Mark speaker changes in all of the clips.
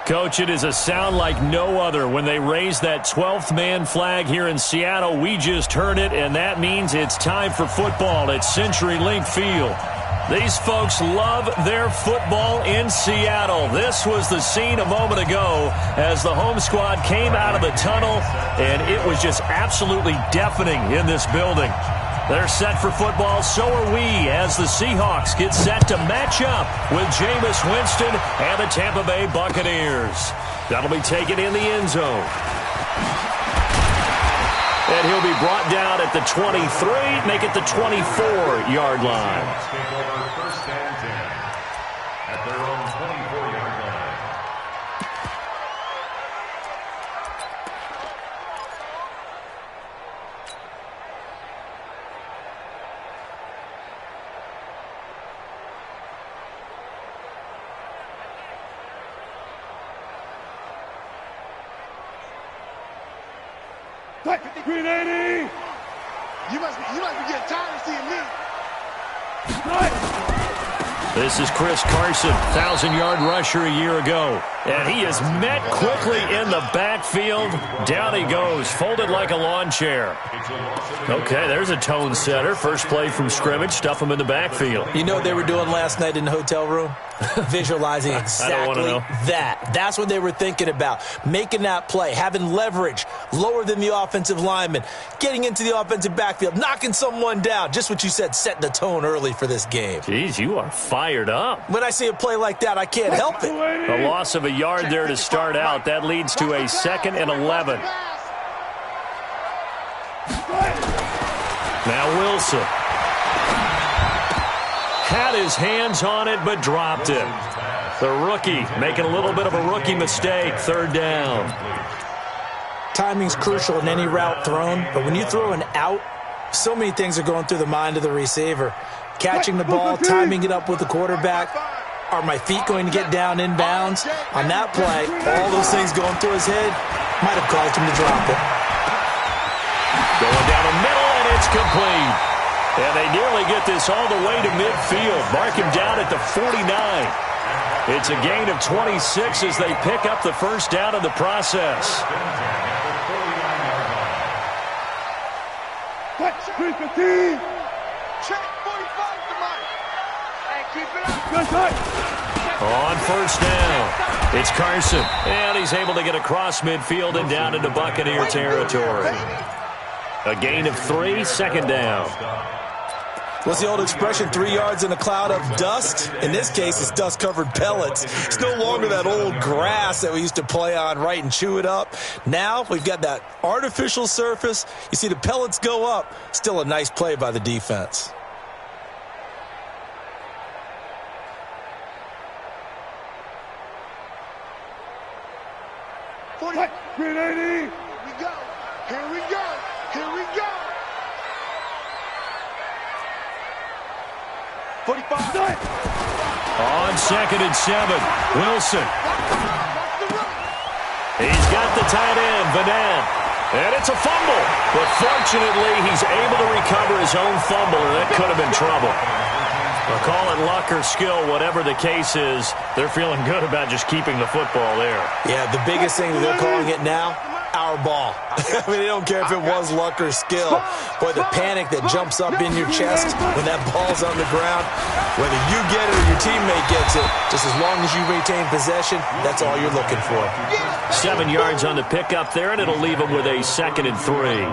Speaker 1: Coach, it is a sound like no other when they raise that 12th man flag here in Seattle. We just heard it, and that means it's time for football at CenturyLink Field. These folks love their football in Seattle. This was the scene a moment ago as the home squad came out of the tunnel, and it was just absolutely deafening in this building. They're set for football, so are we, as the Seahawks get set to match up with Jameis Winston and the Tampa Bay Buccaneers. That'll be taken in the end zone. And he'll be brought down at the 23, make it the 24-yard line.
Speaker 2: Take over first and 10 at their own 24-yard line.
Speaker 3: Green 80!
Speaker 4: You must be getting tired of seeing me.
Speaker 1: This is Chris Carson, 1,000-yard rusher a year ago. And he is met quickly in the backfield. Down he goes, folded like a lawn chair. Okay, there's a tone setter. First play from scrimmage, stuff him in the backfield.
Speaker 5: You know what they were doing last night in the hotel room? Visualizing exactly that. That's what they were thinking about. Making that play, having leverage, lower than the offensive lineman, getting into the offensive backfield, knocking someone down. Just what you said, setting the tone early for this game.
Speaker 1: Jeez, you are fired up.
Speaker 5: When I see a play like that, I can't help it.
Speaker 1: A loss of a yard there to start out. That leads to a 2nd and 11. Now Wilson. Had his hands on it, but dropped it. The rookie making a little bit of a rookie mistake. 3rd down.
Speaker 5: Timing's crucial in any route thrown, but when you throw an out, so many things are going through the mind of the receiver. Catching the ball, timing it up with the quarterback. Are my feet going to get down inbounds? On that play, all those things going through his head might have caused him to drop it.
Speaker 1: Going down the middle, and it's complete. And they nearly get this all the way to midfield. Mark him down at the 49. It's a gain of 26 as they pick up the first down in the process.
Speaker 3: Check 315.
Speaker 4: Check 45 to Mike. And keep it up.
Speaker 1: On first down, it's Carson. And he's able to get across midfield and down into Buccaneer territory. A gain of 3, 2nd down.
Speaker 5: What's the old expression, 3 yards in a cloud of dust? In this case, it's dust-covered pellets. It's no longer that old grass that we used to play on, right, and chew it up. Now we've got that artificial surface. You see the pellets go up. Still a nice play by the defense.
Speaker 3: Green 80!
Speaker 4: Here we go. Here we go. Here we go. 45.
Speaker 1: On 2nd and 7, Wilson. He's got the tight end, Vanette. And it's a fumble. But fortunately, he's able to recover his own fumble, and that could have been trouble. Well, call it luck or skill, whatever the case is, they're feeling good about just keeping the football there.
Speaker 5: Yeah, the biggest thing that they're calling it now, our ball. I mean, they don't care if it was luck or skill. Boy, the panic that jumps up in your chest when that ball's on the ground, whether you get it or your teammate gets it, just as long as you retain possession, that's all you're looking for.
Speaker 1: 7 yards on the pickup there, and it'll leave them with a 2nd and 3.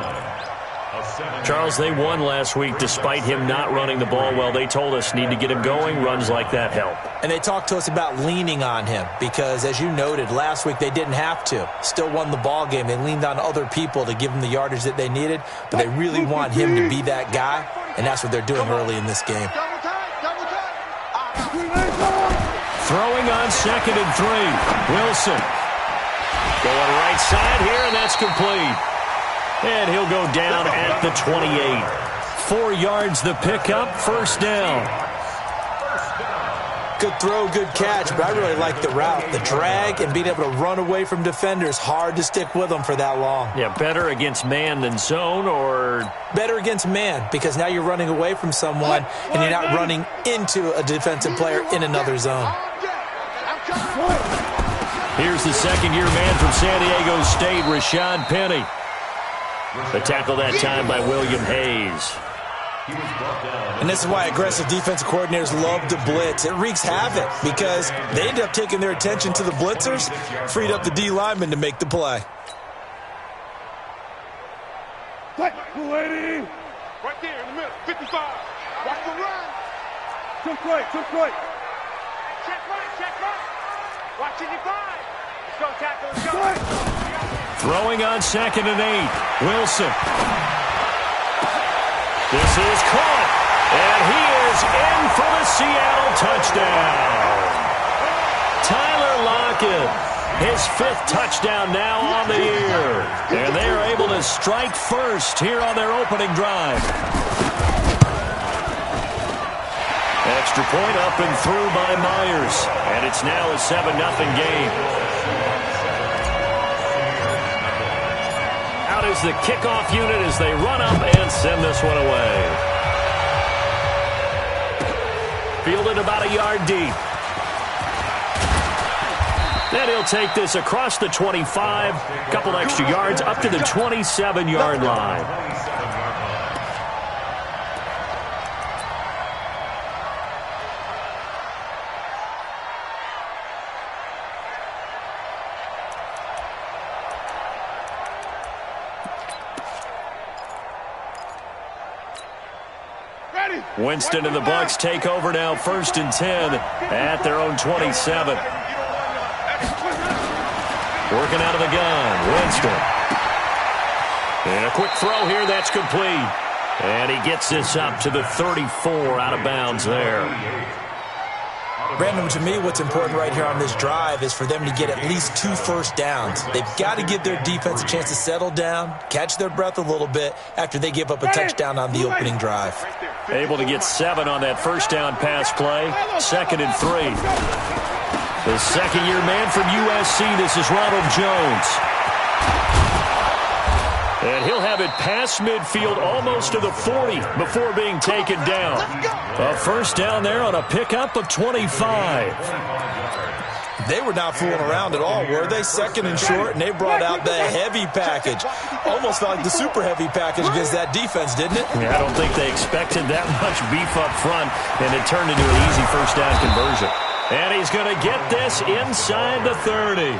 Speaker 1: Charles, they won last week despite him not running the ball well. They told us need to get him going. Runs like that help.
Speaker 5: And they talked to us about leaning on him because, as you noted, last week they didn't have to. Still won the ball game. They leaned on other people to give them the yardage that they needed, but they really want him to be that guy, and that's what they're doing early in this game.
Speaker 1: Throwing on 2nd and 3. Wilson. Going right side here, and that's complete. And he'll go down at the 28. 4 yards the pickup, first down.
Speaker 5: Good throw, good catch, but I really like the route. The drag and being able to run away from defenders, hard to stick with them for that long.
Speaker 1: Yeah, better against man than zone, or?
Speaker 5: Better against man, because now you're running away from someone and you're not running into a defensive player in another zone.
Speaker 1: Here's the second-year man from San Diego State, Rashad Penny. The tackle that time by William Hayes.
Speaker 5: And this is why aggressive defensive coordinators love to blitz. It wreaks havoc because they end up taking their attention to the blitzers, freed up the D lineman to make the play.
Speaker 3: Right, 280.
Speaker 4: Right there in the middle, 55. Watch the run.
Speaker 3: Jump right, jump right.
Speaker 4: Check right, check right. Watch 85. Let's go, tackle, let's go.
Speaker 3: Right.
Speaker 1: Throwing on 2nd and 8. Wilson. This is caught. And he is in for the Seattle touchdown. Tyler Lockett, his 5th touchdown now on the year. And they are able to strike first here on their opening drive. Extra point up and through by Myers. And it's now a 7-0 game. Out is the kickoff unit as they run up and send this one away. Fielded about a yard deep. Then he'll take this across the 25. Couple extra yards up to the 27-yard line. Winston and the Bucs take over now, 1st and 10 at their own 27. Working out of the gun, Winston. And a quick throw here, that's complete. And he gets this up to the 34 out of bounds there.
Speaker 5: Brandon, to me, what's important right here on this drive is for them to get at least 2 first downs. They've got to give their defense a chance to settle down, catch their breath a little bit after they give up a touchdown on the opening drive.
Speaker 1: Able to get 7 on that first down pass play. 2nd and 3. The second-year man from USC, this is Ronald Jones. And he'll have it past midfield almost to the 40 before being taken down. A first down there on a pickup of 25.
Speaker 5: They were not fooling around at all, were they? 2nd and short, and they brought out the heavy package. Almost felt like the super heavy package against that defense, didn't it?
Speaker 1: Yeah, I don't think they expected that much beef up front, and it turned into an easy first down conversion. And he's going to get this inside the 30.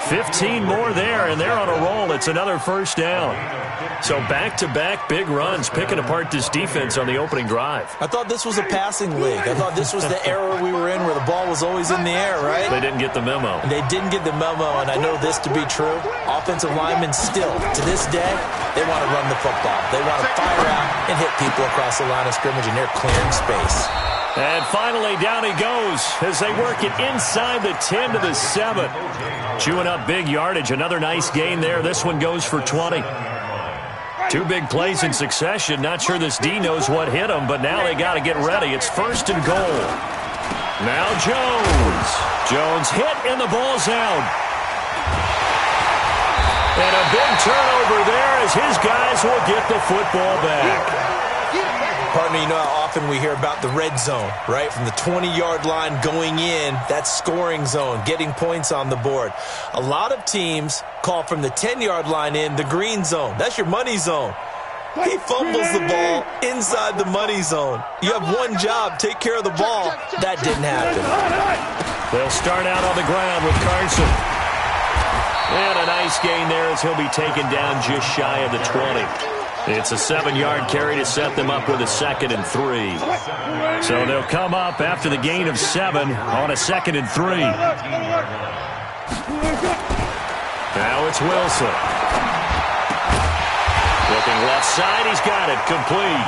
Speaker 1: 15 more there, and they're on a roll. It's another first down. So back-to-back big runs, picking apart this defense on the opening drive.
Speaker 5: I thought this was a passing league. I thought this was the era we were in where the ball was always in the air, right?
Speaker 1: They didn't get the memo.
Speaker 5: They didn't get the memo, and I know this to be true. Offensive linemen still, to this day, they want to run the football. They want to fire out and hit people across the line of scrimmage, and they're clearing space.
Speaker 1: And finally, down he goes as they work it inside the 10 to the 7. Chewing up big yardage. Another nice gain there. This one goes for 20. 2 big plays in succession. Not sure this D knows what hit him, but now they got to get ready. It's 1st and goal. Now Jones. Jones hit, and the ball's out. And a big turnover there as his guys will get the football back.
Speaker 5: Partner, you know how often we hear about the red zone, right? From the 20-yard line going in, that's scoring zone, getting points on the board. A lot of teams call from the 10-yard line in the green zone. That's your money zone. He fumbles the ball inside the money zone. You have one job, take care of the ball. That didn't happen.
Speaker 1: They'll start out on the ground with Carson. And a nice gain there as he'll be taken down just shy of the 20. It's a 7-yard carry to set them up with a 2nd and 3. So they'll come up after the gain of 7 on a 2nd and 3. Now it's Wilson. Looking left side, he's got it, complete.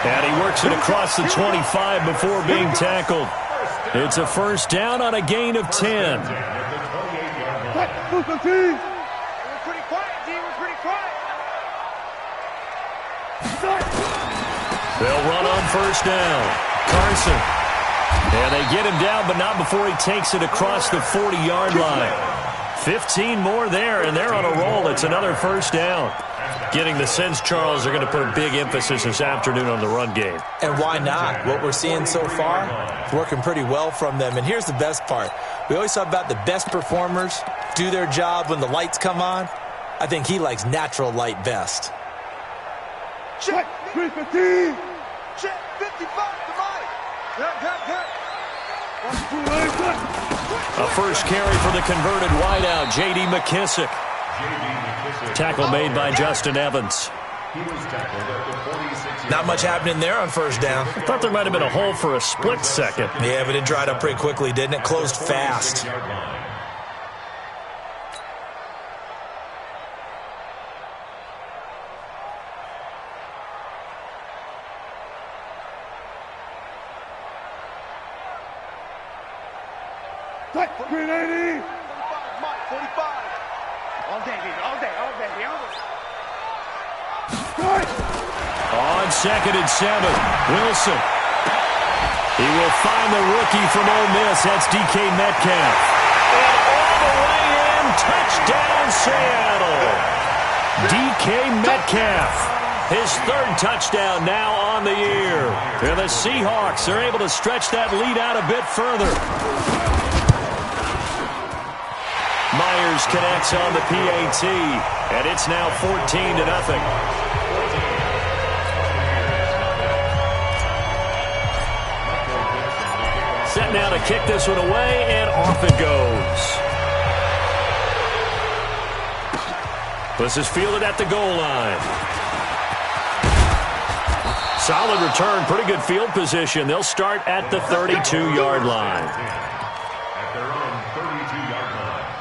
Speaker 1: And he works it across the 25 before being tackled. It's a first down on a gain of 10.
Speaker 4: We're pretty quiet, D. We're pretty quiet.
Speaker 1: They'll run on first down. Carson. And they get him down, but not before he takes it across the 40-yard line. 15 more there, and they're on a roll. It's another first down. Getting the sense, Charles, they're going to put a big emphasis this afternoon on the run game.
Speaker 5: And why not? What we're seeing so far is working pretty well from them. And here's the best part. We always talk about the best performers do their job when the lights come on. I think he likes natural light best.
Speaker 3: Check. 315.
Speaker 4: Check. 55 to Mike.
Speaker 1: A first carry for the converted wideout, J.D. McKissick. Tackle made by Justin Evans.
Speaker 5: Not much happening there on first down.
Speaker 1: I thought there might have been a hole for a split second.
Speaker 5: Yeah, but it dried up pretty quickly, didn't it? Closed fast.
Speaker 3: Tight. 380.
Speaker 4: 45, Mike. 45. All day, baby. All day. All day.
Speaker 3: Tight.
Speaker 1: On 2nd and 7, Wilson. He will find the rookie from Ole Miss. That's DK Metcalf. And all the way in, touchdown Seattle. DK Metcalf. His 3rd touchdown now on the year. And the Seahawks are able to stretch that lead out a bit further. Myers connects on the PAT, and it's now 14-0. Set now to kick this one away, and off it goes. This is fielded at the goal line. Solid return, pretty good field position. They'll start at the 32-yard line.
Speaker 2: At their own 32-yard line.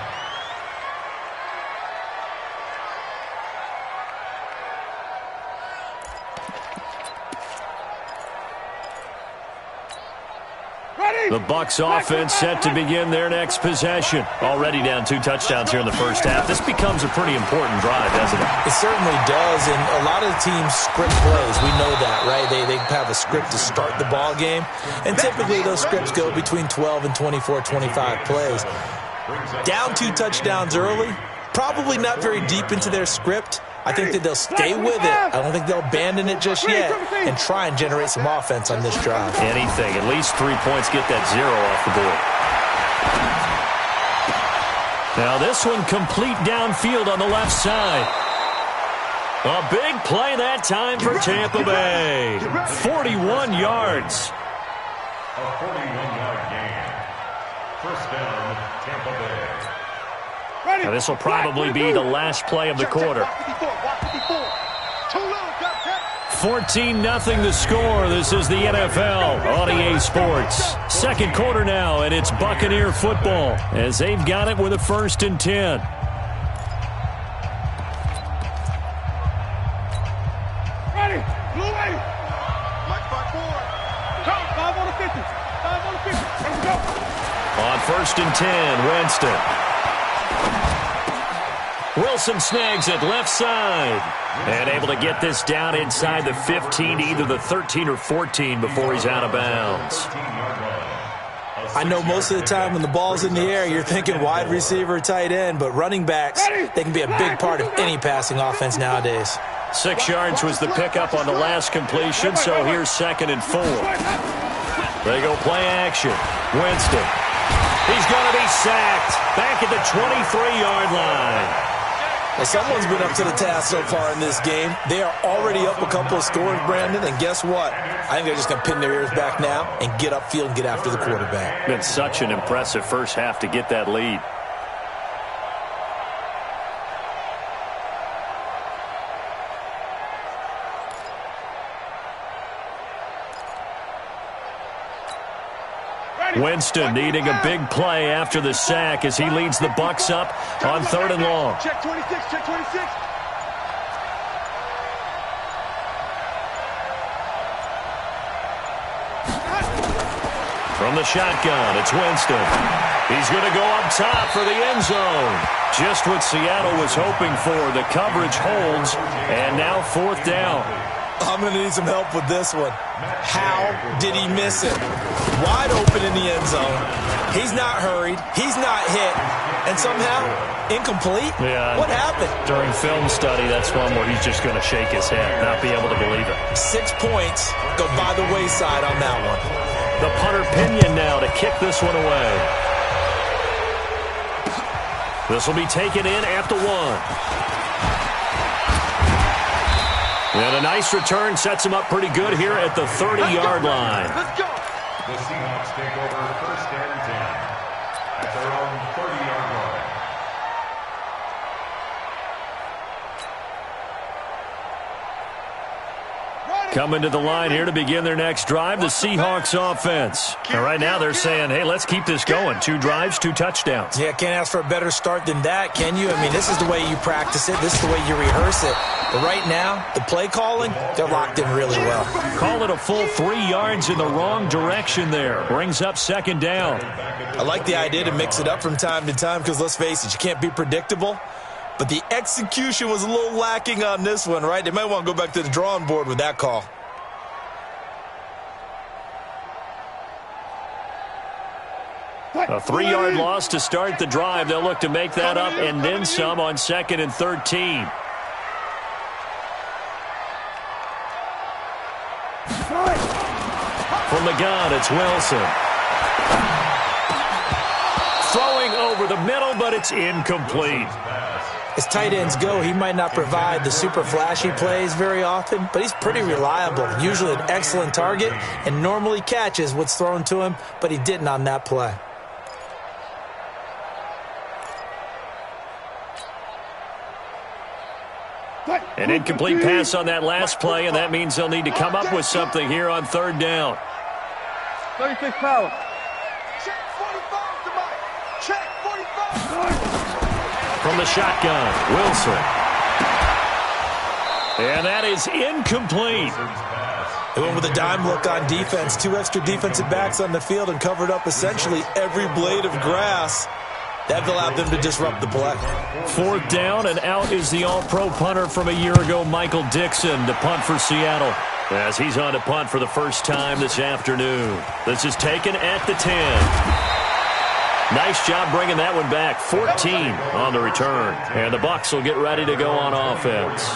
Speaker 1: The Bucs offense set to begin their next possession. Already down 2 touchdowns here in the first half. This becomes a pretty important drive, doesn't it?
Speaker 5: It certainly does, and a lot of the teams script plays. We know that, right? They have a script to start the ball game, and typically those scripts go between 12 and 24, 25 plays. Down 2 touchdowns early, probably not very deep into their script. I think that they'll stay with it. I don't think they'll abandon it just yet and try and generate some offense on this drive.
Speaker 1: Anything. At least 3 points, get that 0 off the board. Now this one complete downfield on the left side. A big play that time for Tampa Bay. 41 yards.
Speaker 2: A 41-yard gain. First down, Tampa Bay.
Speaker 1: Now this will probably be the last play of the quarter. 14-0 the score. This is the NFL on EA Sports. Second quarter now, and it's Buccaneer football as they've got it with a 1st and 10.
Speaker 3: Ready. Blue 8.
Speaker 4: Mike 5-4.
Speaker 3: Come. 5 on the 50. 5 on the 50. Let's go.
Speaker 1: On 1st and 10, Winston. Wilson snags it left side. And able to get this down inside the 15 to either the 13 or 14 before he's out of bounds.
Speaker 5: I know most of the time when the ball's in the air, you're thinking wide receiver, tight end, but running backs, they can be a big part of any passing offense nowadays.
Speaker 1: 6 yards was the pickup on the last completion, so here's 2nd and 4. They go play action. Winston. He's going to be sacked. Back at the 23-yard line.
Speaker 5: Well, someone's been up to the task so far in this game. They are already up a couple of scores, Brandon, and guess what? I think they're just going to pin their ears back now and get upfield and get after the quarterback.
Speaker 1: Been such an impressive first half to get that lead. Winston needing a big play after the sack as he leads the Bucs up on 3rd and long.
Speaker 4: Check 26, check 26.
Speaker 1: From the shotgun, it's Winston. He's going to go up top for the end zone. Just what Seattle was hoping for. The coverage holds, and now 4th down.
Speaker 5: I'm going to need some help with this one. How did he miss it? Wide open in the end zone. He's not hurried. He's not hit. And somehow, incomplete?
Speaker 1: Yeah.
Speaker 5: What happened?
Speaker 1: During film study, that's one where he's just going to shake his head, not be able to believe it.
Speaker 5: 6 points go by the wayside on that one.
Speaker 1: The punter Pinion now to kick this one away. This will be taken in at the 1. And a nice return sets him up pretty good here at the 30-yard line.
Speaker 4: Let's go.
Speaker 2: The Seahawks take over 1st and 10 at their own 30-yard line.
Speaker 1: Coming to the line here to begin their next drive, the Seahawks offense. And right now they're saying, hey, let's keep this going. 2 drives, 2 touchdowns.
Speaker 5: Yeah, can't ask for a better start than that, can you? I mean, this is the way you practice it. This is the way you rehearse it. But right now, the play calling, they're locked in really well.
Speaker 1: Call it a full 3 yards in the wrong direction there. Brings up 2nd down.
Speaker 5: I like the idea to mix it up from time to time because, let's face it, you can't be predictable. But the execution was a little lacking on this one, right? They might want to go back to the drawing board with that call.
Speaker 1: A 3-yard loss to start the drive. They'll look to make that up and then some on 2nd and 13. From the gun, it's Wilson. Throwing over the middle, but it's incomplete.
Speaker 5: As tight ends go, he might not provide the super flashy plays very often, but he's pretty reliable. Usually an excellent target and normally catches what's thrown to him, but he didn't on that play.
Speaker 1: An incomplete pass on that last play, and that means they'll need to come up with something here on 3rd down.
Speaker 3: 36 power.
Speaker 4: Check 45 to Mike. Check 45.
Speaker 1: From the shotgun, Wilson. And that is incomplete.
Speaker 5: They went with a dime look on defense. 2 extra defensive backs on the field and covered up essentially every blade of grass. That allowed them to disrupt the play.
Speaker 1: 4th down, and out is the all-pro punter from a year ago, Michael Dixon, to punt for Seattle. As he's on to punt for the first time this afternoon. This is taken at the 10. Nice job bringing that one back. 14 on the return. And the Bucs will get ready to go on offense.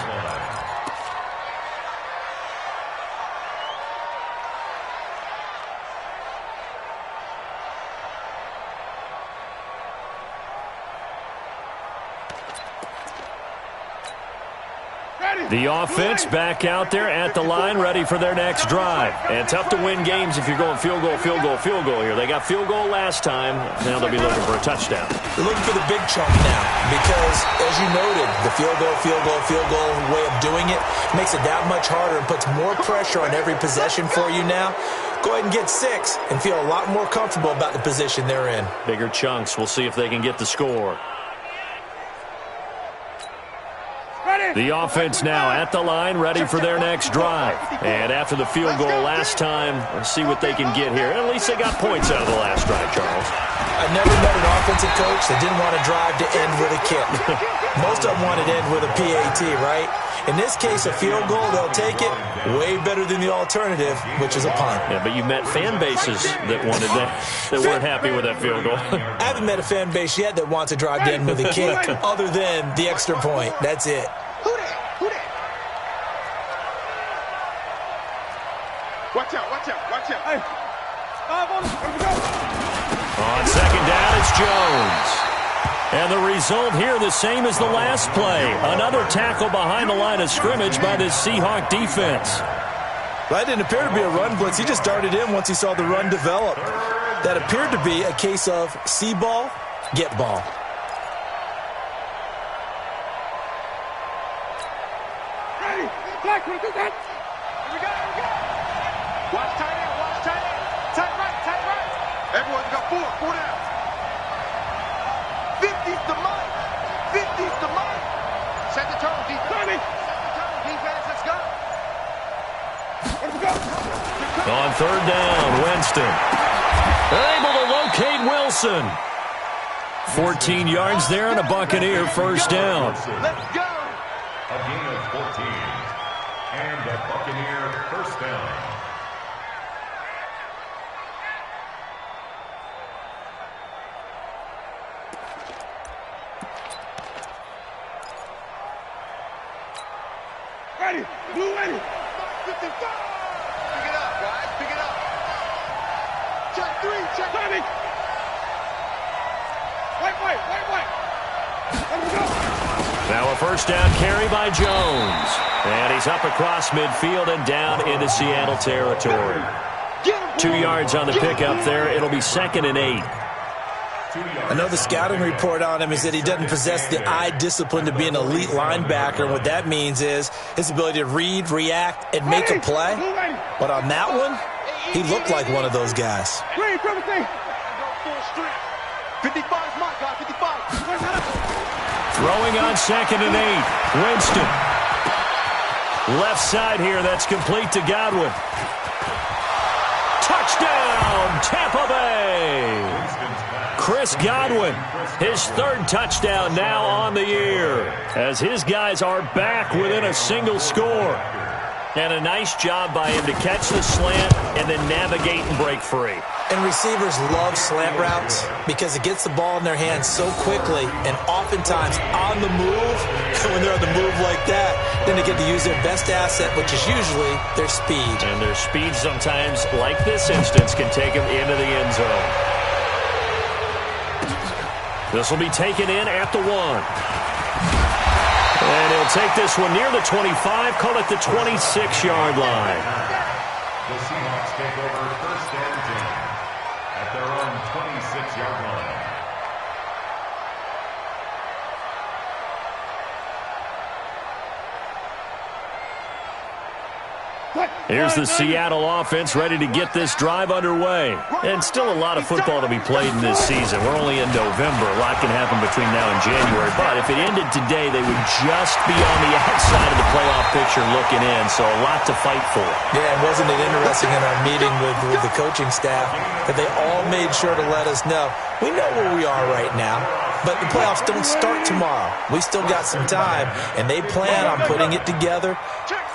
Speaker 1: The offense back out there at the line, ready for their next drive. And tough to win games if you're going field goal, field goal, field goal here. They got field goal last time. Now they'll be looking for a touchdown.
Speaker 5: They're looking for the big chunk now because, as you noted, the field goal way of doing it makes it that much harder and puts more pressure on every possession for you now. Go ahead and get 6 and feel a lot more comfortable about the position they're in.
Speaker 1: Bigger chunks. We'll see if they can get the score. The offense now at the line, ready for their next drive. And after the field goal last time, let's see what they can get here. At least they got points out of the last drive, Charles.
Speaker 5: I never met an offensive coach that didn't want to drive to end with a kick. Most of them wanted to end with a PAT, right? In this case, a field goal, they'll take it. Way better than the alternative, which is a punt.
Speaker 1: Yeah, but you met fan bases that wanted that weren't happy with that field goal.
Speaker 5: I haven't met a fan base yet that wants to drive to end with a kick other than the extra point. That's it.
Speaker 4: Watch out, watch out, watch out.
Speaker 3: Hey, 5 on it. Here we go.
Speaker 1: On 2nd down, it's Jones. And the result here the same as the last play. Another tackle behind the line of scrimmage by this Seahawk defense.
Speaker 5: That didn't appear to be a run blitz. He just darted in once he saw the run develop. That appeared to be a case of see ball, get ball.
Speaker 3: Ready. Black, what is that?
Speaker 4: Here we go, here we go. Watch tight end, watch tight end. Tight right, tight right. Everyone's got 4 down. 50's the Mike. 50's the Mike. Set the tone, defense. Set the tone, defense. Let's go.
Speaker 3: Here we go.
Speaker 1: On 3rd down, Winston. They're able to locate Wilson. 14 yards there and a Buccaneer first down.
Speaker 4: Let's go.
Speaker 2: A gain of 14. And a Buccaneer first down.
Speaker 3: Ready. Blue ready.
Speaker 4: 55. Pick it up, guys. Pick it up. Check three. Check.
Speaker 3: Tommy. Wait. Let him go.
Speaker 1: Now a first down carry by Jones. And he's up across midfield and down into Seattle territory. 2 yards on the pickup there. It'll be 2nd and 8.
Speaker 5: I know the scouting report on him is that he doesn't possess the eye discipline to be an elite linebacker. And what that means is his ability to read, react, and make a play. But on that one, he looked like one of those guys.
Speaker 3: Green, Trevor, stay.
Speaker 4: 55 is my guy. 55.
Speaker 1: Throwing on 2nd and 8. Winston. Left side here. That's complete to Godwin. Touchdown, Tampa Bay. Chris Godwin, his 3rd touchdown now on the year, as his guys are back within a single score. And a nice job by him to catch the slant and then navigate and break free.
Speaker 5: And receivers love slant routes because it gets the ball in their hands so quickly and oftentimes on the move. And when they're on the move like that, then they get to use their best asset, which is usually their speed.
Speaker 1: And their speed sometimes, like this instance, can take them into the end zone. This will be taken in at the 1. And he'll take this one near the 25, call it the 26-yard line.
Speaker 2: The Seahawks take over first and 10 at their own 26-yard line.
Speaker 1: Here's the Seattle offense ready to get this drive underway. And still a lot of football to be played in this season. We're only in November. A lot can happen between now and January. But if it ended today, they would just be on the outside of the playoff picture looking in. So a lot to fight for.
Speaker 5: Yeah, and wasn't it interesting in our meeting with the coaching staff that they all made sure to let us know, we know where we are right now, but the playoffs don't start tomorrow. We still got some time, and they plan on putting it together,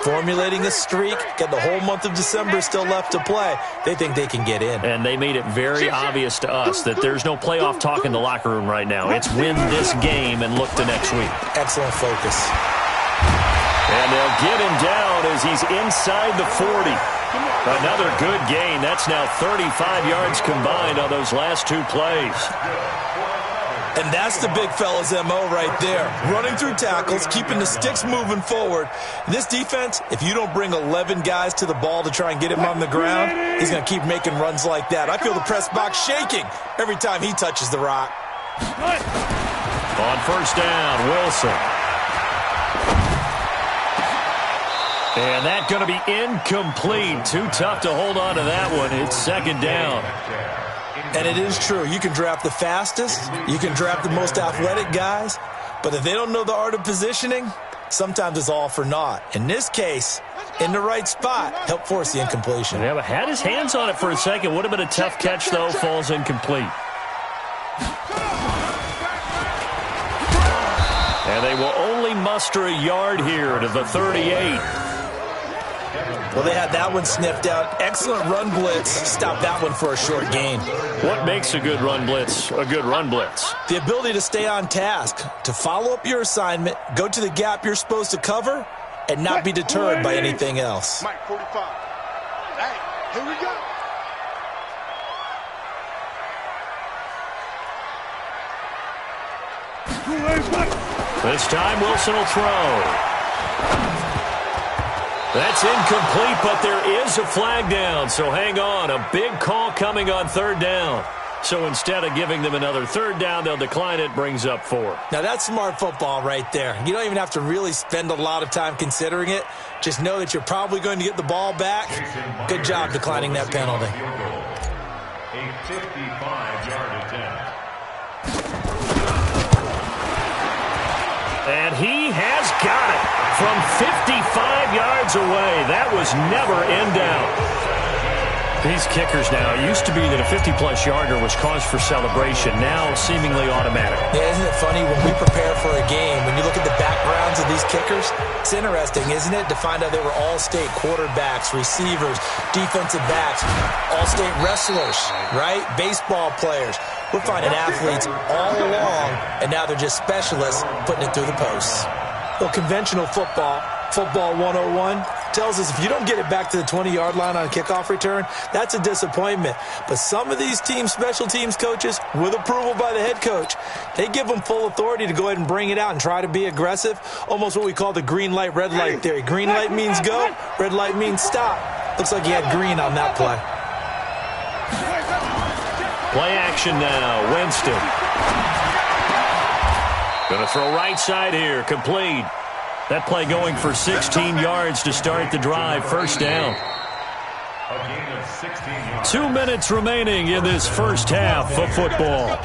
Speaker 5: formulating a streak, got the whole month of December still left to play. They think they can get in.
Speaker 1: And they made it very obvious to us that there's no playoff talk in the locker room right now. It's win this game and look to next week.
Speaker 5: Excellent focus.
Speaker 1: And they'll get him down as he's inside the 40. Another good gain. That's now 35 yards combined on those last 2 plays.
Speaker 5: And that's the big fella's MO right there. Running through tackles, keeping the sticks moving forward. This defense, if you don't bring 11 guys to the ball to try and get him on the ground, he's going to keep making runs like that. I feel the press box shaking every time he touches the rock.
Speaker 1: On first down, Wilson. And that's going to be incomplete. Too tough to hold on to that one. It's 2nd down.
Speaker 5: And it is true. You can draft the fastest. You can draft the most athletic guys. But if they don't know the art of positioning, sometimes it's all for naught. In this case, in the right spot, help force the incompletion.
Speaker 1: Yeah, but had his hands on it for a second. Would have been a tough catch, though. Falls incomplete. And they will only muster a yard here to the 38.
Speaker 5: Well, they had that one sniffed out. Excellent run blitz. Stop that one for a short gain.
Speaker 1: What makes a good run blitz a good run blitz?
Speaker 5: The ability to stay on task, to follow up your assignment, go to the gap you're supposed to cover, and not be deterred by anything else.
Speaker 4: Mike, 45. Hey, here we go.
Speaker 1: This time, Wilson will throw. That's incomplete, but there is a flag down, so hang on. A big call coming on 3rd down. So instead of giving them another 3rd down, they'll decline it, brings up 4.
Speaker 5: Now, that's smart football right there. You don't even have to really spend a lot of time considering it. Just know that you're probably going to get the ball back. Good job declining that penalty.
Speaker 2: A 55-yard attempt.
Speaker 1: And he has got it from 55 yards away. That was never in doubt. These kickers now, it used to be that a 50-plus yarder was cause for celebration, now seemingly automatic.
Speaker 5: Yeah, isn't it funny when we prepare for a game, when you look at the backgrounds of these kickers, it's interesting, isn't it, to find out they were all-state quarterbacks, receivers, defensive backs, all-state wrestlers, right? Baseball players. We're finding athletes all along, and now they're just specialists putting it through the posts. Well, conventional football 101, tells us if you don't get it back to the 20-yard line on a kickoff return, that's a disappointment. But some of these team special teams coaches, with approval by the head coach, they give them full authority to go ahead and bring it out and try to be aggressive, almost what we call the green light, red light theory. Green light means go, red light means stop. Looks like he had green on that play.
Speaker 1: Play action now, Winston. Going to throw right side here, complete. That play going for 16 yards to start the drive, first down.
Speaker 2: A gain of 16 yards.
Speaker 1: 2 minutes remaining in this first half of football.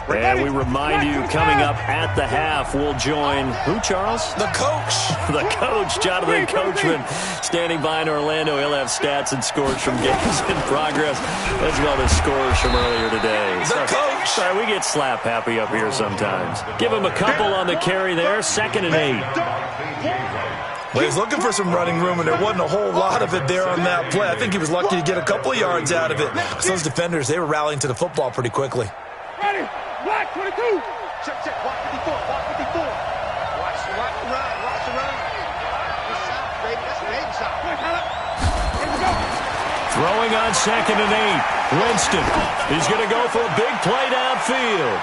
Speaker 1: And we remind you, coming up at the half, we'll join who, Charles?
Speaker 5: The coach.
Speaker 1: The coach, Jonathan Coachman, standing by in Orlando. He'll have stats and scores from games in progress, as well as scores from earlier today.
Speaker 5: The coach.
Speaker 1: Sorry, we get slap happy up here sometimes. Give him a couple on the carry there, 2nd and 8.
Speaker 5: Well, he was looking for some running room, and there wasn't a whole lot of it there on that play. I think he was lucky to get a couple of yards out of it. Those defenders, they were rallying to the football pretty quickly.
Speaker 3: Ready. Black 22.
Speaker 4: Check, check. Block 54. Block 54. Watch the run. Watch the run. That's shot, baby. That's an 8 shot.
Speaker 3: Here we go.
Speaker 1: Throwing on 2nd and 8. Winston. He's going to go for a big play downfield.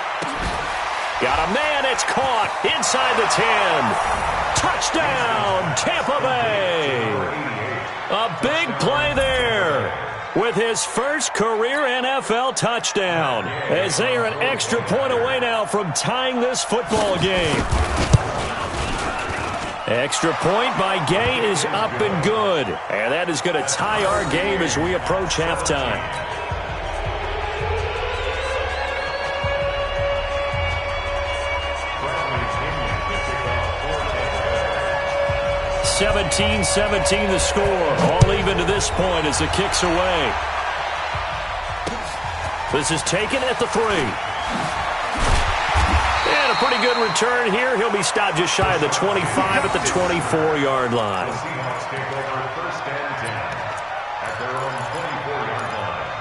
Speaker 1: Got a man. It's caught inside the 10. Touchdown, Tampa Bay. A big play there with his first career NFL touchdown, as they are an extra point away now from tying this football game. Extra point by Gay is up and good, and that is going to tie our game as we approach halftime.
Speaker 2: Bradysenior
Speaker 1: 17-17 the score. All even to this point as the kick's away. This is taken at the 3. And a pretty good return here. He'll be stopped just shy of the 25 at the 24-yard line.
Speaker 2: The Seahawks take over 1st and 10 at their own 24-yard line.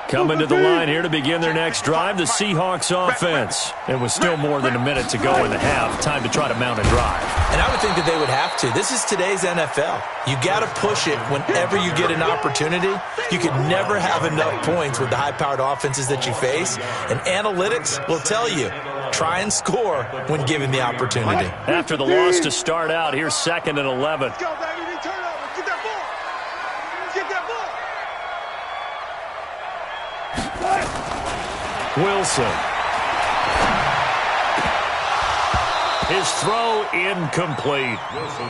Speaker 1: Coming to the line here to begin their next drive, the Seahawks offense. And with still more than a minute to go in the half, time to try to mount a drive.
Speaker 5: And I would think that they would have to. This is today's NFL. You got to push it whenever you get an opportunity. You could never have enough points with the high-powered offenses that you face. And analytics will tell you, try and score when given the opportunity.
Speaker 1: After the loss to start out, here's 2nd and 11.
Speaker 4: Let's go, baby. We turn over. Get that ball. Get that ball.
Speaker 1: Wilson. His throw incomplete.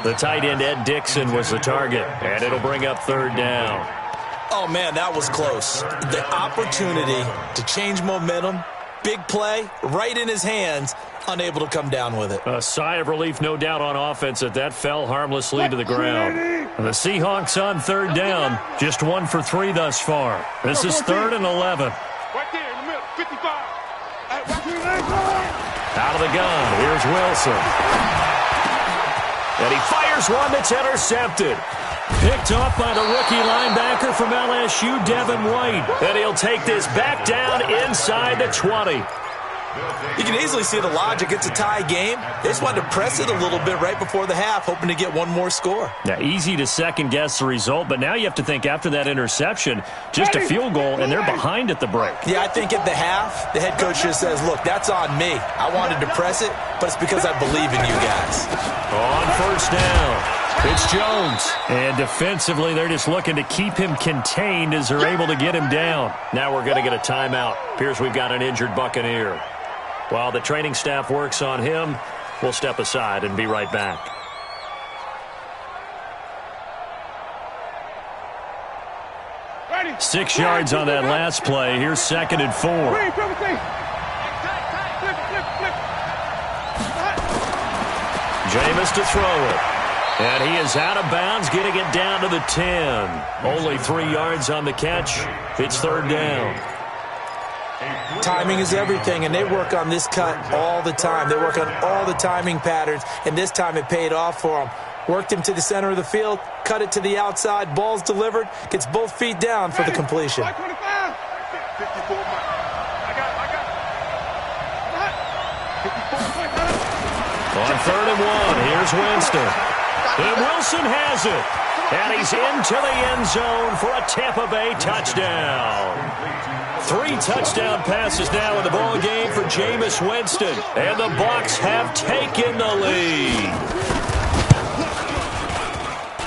Speaker 1: The tight end, Ed Dixon, was the target, and it'll bring up 3rd down.
Speaker 5: Oh, man, that was close. The opportunity to change momentum, big play, right in his hands, unable to come down with it.
Speaker 1: A sigh of relief, no doubt, on offense that fell harmlessly to the ground. The Seahawks on 3rd down, just 1 for 3 thus far. This is 3rd and 11.
Speaker 4: Right there in the middle. 55.
Speaker 1: Out of the gun, here's Wilson. And he fires one that's intercepted. Picked off by the rookie linebacker from LSU, Devin White. And he'll take this back down inside the 20.
Speaker 5: You can easily see the logic. It's a tie game. They just wanted to press it a little bit right before the half, hoping to get one more score.
Speaker 1: Now, easy to second-guess the result, but now you have to think after that interception, just a field goal, and they're behind at the break.
Speaker 5: Yeah, I think at the half, the head coach just says, look, that's on me. I wanted to press it, but it's because I believe in you guys.
Speaker 1: On 1st down. It's Jones. And defensively, they're just looking to keep him contained as they're able to get him down. Now we're going to get a timeout. Appears we've got an injured Buccaneer. While the training staff works on him, we'll step aside and be right back.
Speaker 3: Ready.
Speaker 1: 6 yards on that last play. Here's 2nd and 4.
Speaker 3: Flip, flip, flip.
Speaker 1: Jameis to throw it. And he is out of bounds, getting it down to the 10. Only 3 yards on the catch. It's 3rd down.
Speaker 5: Timing is everything, and they work on this cut all the time. They work on all the timing patterns, and this time it paid off for them. Worked him to the center of the field, cut it to the outside, ball's delivered, gets both feet down for the completion.
Speaker 3: 525.
Speaker 4: 54 Mike. I got it.
Speaker 1: On 3rd and 1, here's Winston. And Wilson has it. And he's into the end zone for a Tampa Bay touchdown. 3 touchdown passes now in the ball game for Jameis Winston. And the Bucs have taken the lead.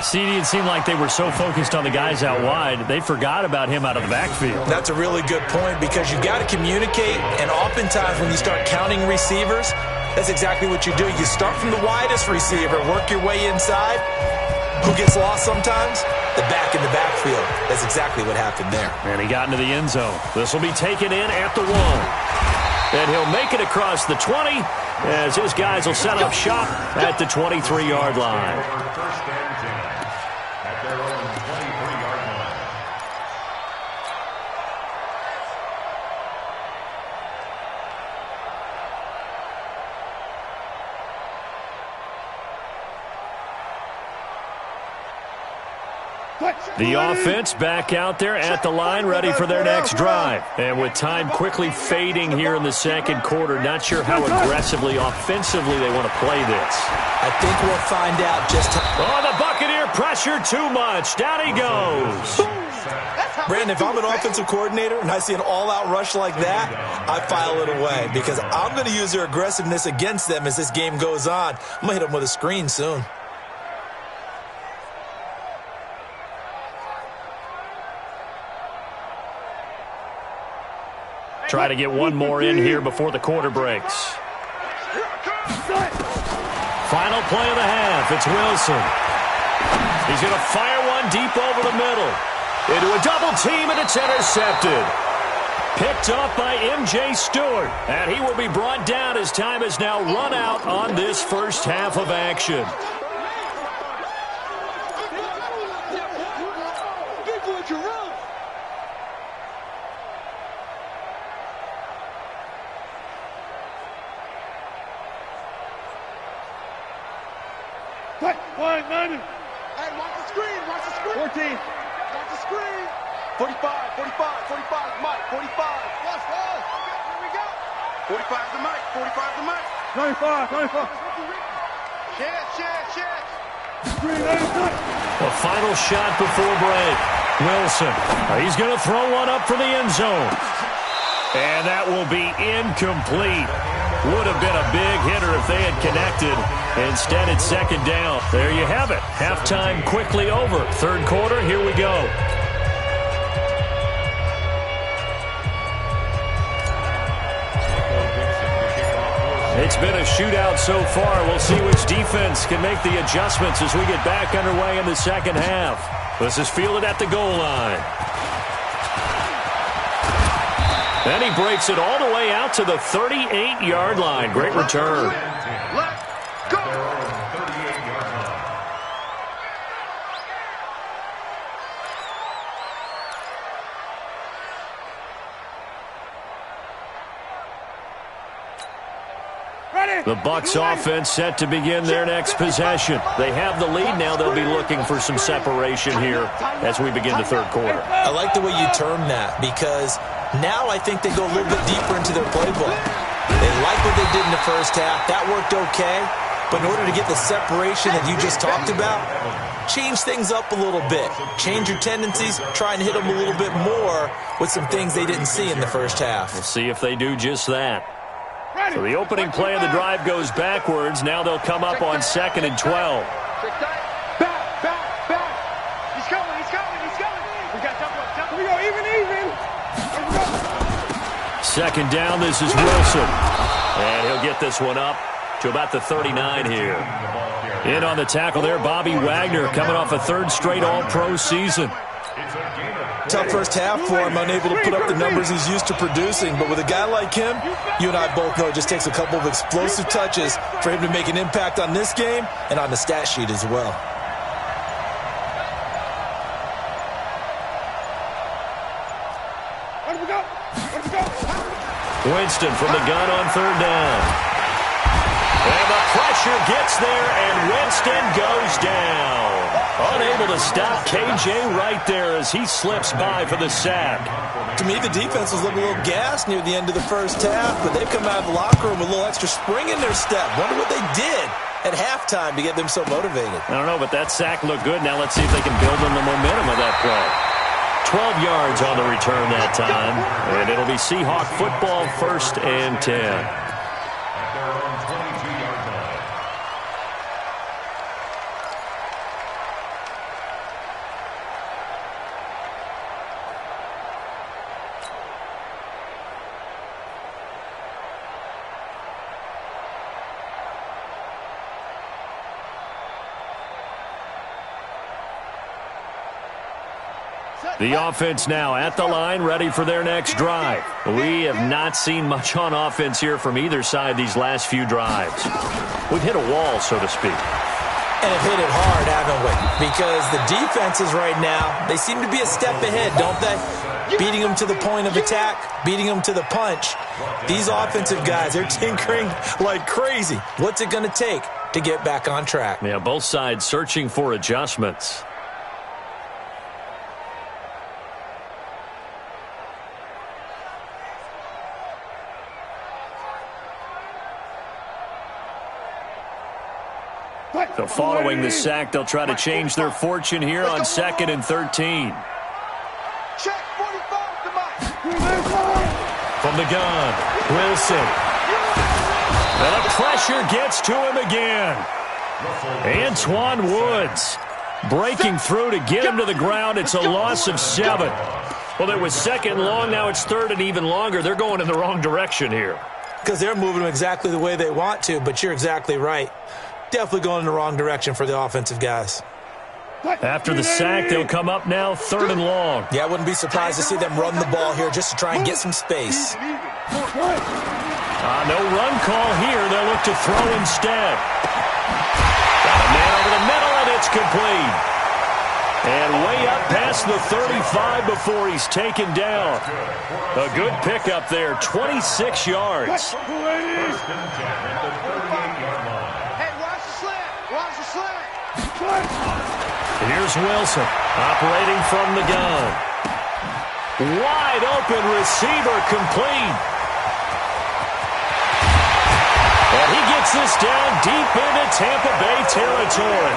Speaker 1: CD, it seemed like they were so focused on the guys out wide, they forgot about him out of the backfield.
Speaker 5: That's a really good point because you got to communicate, and oftentimes when you start counting receivers, that's exactly what you do. You start from the widest receiver, work your way inside. Who gets lost sometimes? The back in the backfield. That's exactly what happened there.
Speaker 1: And he got into the end zone. This will be taken in at the 1. And he'll make it across the 20 as his guys will set up shop at the 23-yard line.
Speaker 2: First and 10 at their own 23-yard line.
Speaker 1: The offense back out there at the line, ready for their next drive. And with time quickly fading here in the 2nd quarter, not sure how aggressively, offensively they want to play this.
Speaker 5: I think we'll find out just how.
Speaker 1: Oh, the Buccaneer pressure too much. Down he goes.
Speaker 5: Brandon, if I'm an offensive coordinator and I see an all-out rush like that, I file it away because I'm going to use their aggressiveness against them as this game goes on. I'm going to hit them with a screen soon.
Speaker 1: Try to get one more in here before the quarter breaks. Final play of the half. It's Wilson. He's going to fire one deep over the middle. Into a double team, and it's intercepted. Picked up by M.J. Stewart. And he will be brought down as time has now run out on this first half of action.
Speaker 3: One, 90.
Speaker 4: Hey, watch the screen. Watch the screen.
Speaker 3: 14.
Speaker 4: Watch the screen. 45, 45, 45, Mike, 45. Yes, yes. Here we go. 45 to Mike, 45 to Mike.
Speaker 3: 95, 95.
Speaker 4: Chance.
Speaker 3: Screen, 96.
Speaker 1: The final shot before break. Wilson. He's going to throw one up for the end zone. And that will be incomplete. Would have been a big hitter if they had connected. Instead, it's 2nd down. There you have it. Halftime quickly over. 3rd quarter, here we go. It's been a shootout so far. We'll see which defense can make the adjustments as we get back underway in the 2nd half. This is fielded at the goal line. Then he breaks it all the way out to the 38-yard line. Great return.
Speaker 4: Let's go.
Speaker 2: Their own 38-yard line.
Speaker 1: The Bucs offense set to begin their next possession. They have the lead now. They'll be looking for some separation here as we begin the 3rd quarter.
Speaker 5: I like the way you term that because now I think they go a little bit deeper into their playbook. They like what they did in the first half. That worked okay. But in order to get the separation that you just talked about, change things up a little bit. Change your tendencies. Try and hit them a little bit more with some things they didn't see in the first half.
Speaker 1: We'll see if they do just that. So the opening play of the drive goes backwards. Now they'll come up on 2nd and 12.
Speaker 4: Back.
Speaker 1: second down, this is Wilson. And he'll get this one up to about the 39 here. In on the tackle there, Bobby Wagner, coming off a third straight All-Pro season.
Speaker 5: Tough first half for him, unable to put up the numbers he's used to producing. But with a guy like him, you and I both know it just takes a couple of explosive touches for him to make an impact on this game and on the stat sheet as well.
Speaker 1: Winston from the gun on third down. And the pressure gets there, and Winston goes down. Unable to stop KJ right there as he slips by for the sack.
Speaker 5: To me, the defense was looking a little gassed near the end of the first half, but they've come out of the locker room with a little extra spring in their step. Wonder what they did at halftime to get them so motivated.
Speaker 1: I don't know, but that sack looked good. Now let's see if they can build on the momentum of that play. 12 yards on the return that time, and it'll be Seahawk football, 1st and 10.
Speaker 2: At their own 22-yard line.
Speaker 1: The offense now at the line, ready for their next drive. We have not seen much on offense here from either side these last few drives. We've hit a wall, so to speak.
Speaker 5: And have hit it hard, haven't we? Because the defenses right now, they seem to be a step ahead, don't they? Beating them to the point of attack, beating them to the punch. These offensive guys, they're tinkering like crazy. What's it going to take to get back on track?
Speaker 1: Yeah, both sides searching for adjustments. So following the sack, they'll try to change their fortune here on 2nd and 13.
Speaker 4: Check 45 to Mike.
Speaker 1: From the gun, Wilson. And the pressure gets to him again. Antoine Woods breaking through to get him to the ground. It's a loss of 7. Well, it was 2nd long. Now it's 3rd and even longer. They're going in the wrong direction here.
Speaker 5: Because they're moving them exactly the way they want to, but you're exactly right. Definitely going in the wrong direction for the offensive guys.
Speaker 1: After the sack, they'll come up now 3rd and long.
Speaker 5: Yeah, I wouldn't be surprised to see them run the ball here just to try and get some space.
Speaker 1: No run call here. They'll look to throw instead. Got a man over the middle, and it's complete. And way up past the 35 before he's taken down. A good pickup there, 26 yards.
Speaker 2: First and 10 at the 38-yard line.
Speaker 1: Here's Wilson operating from the gun. Wide open receiver complete. And he gets this down deep into Tampa Bay territory.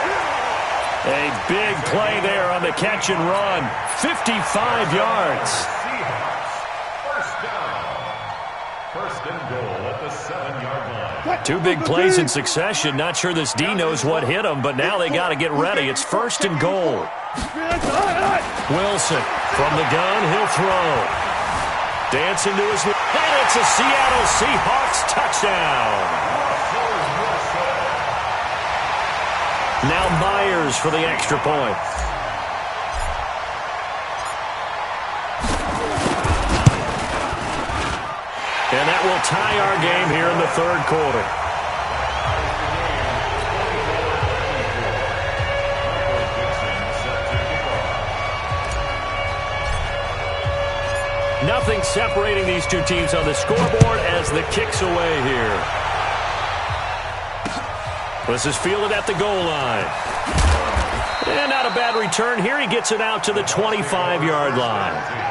Speaker 1: A big play there on the catch and run. 55 yards.
Speaker 2: First down. First and goal at the 7-yard line.
Speaker 1: 2 big plays in succession. Not sure this D knows what hit him, but now they got to get ready. It's 1st and goal. Wilson from the gun. He'll throw. Dancing to his... And it's a Seattle Seahawks touchdown. Now Myers for the extra point. And that will tie our game here in the 3rd quarter. Nothing separating these two teams on the scoreboard as the kick's away here. This is fielded at the goal line. And not a bad return here. He gets it out to the 25-yard line.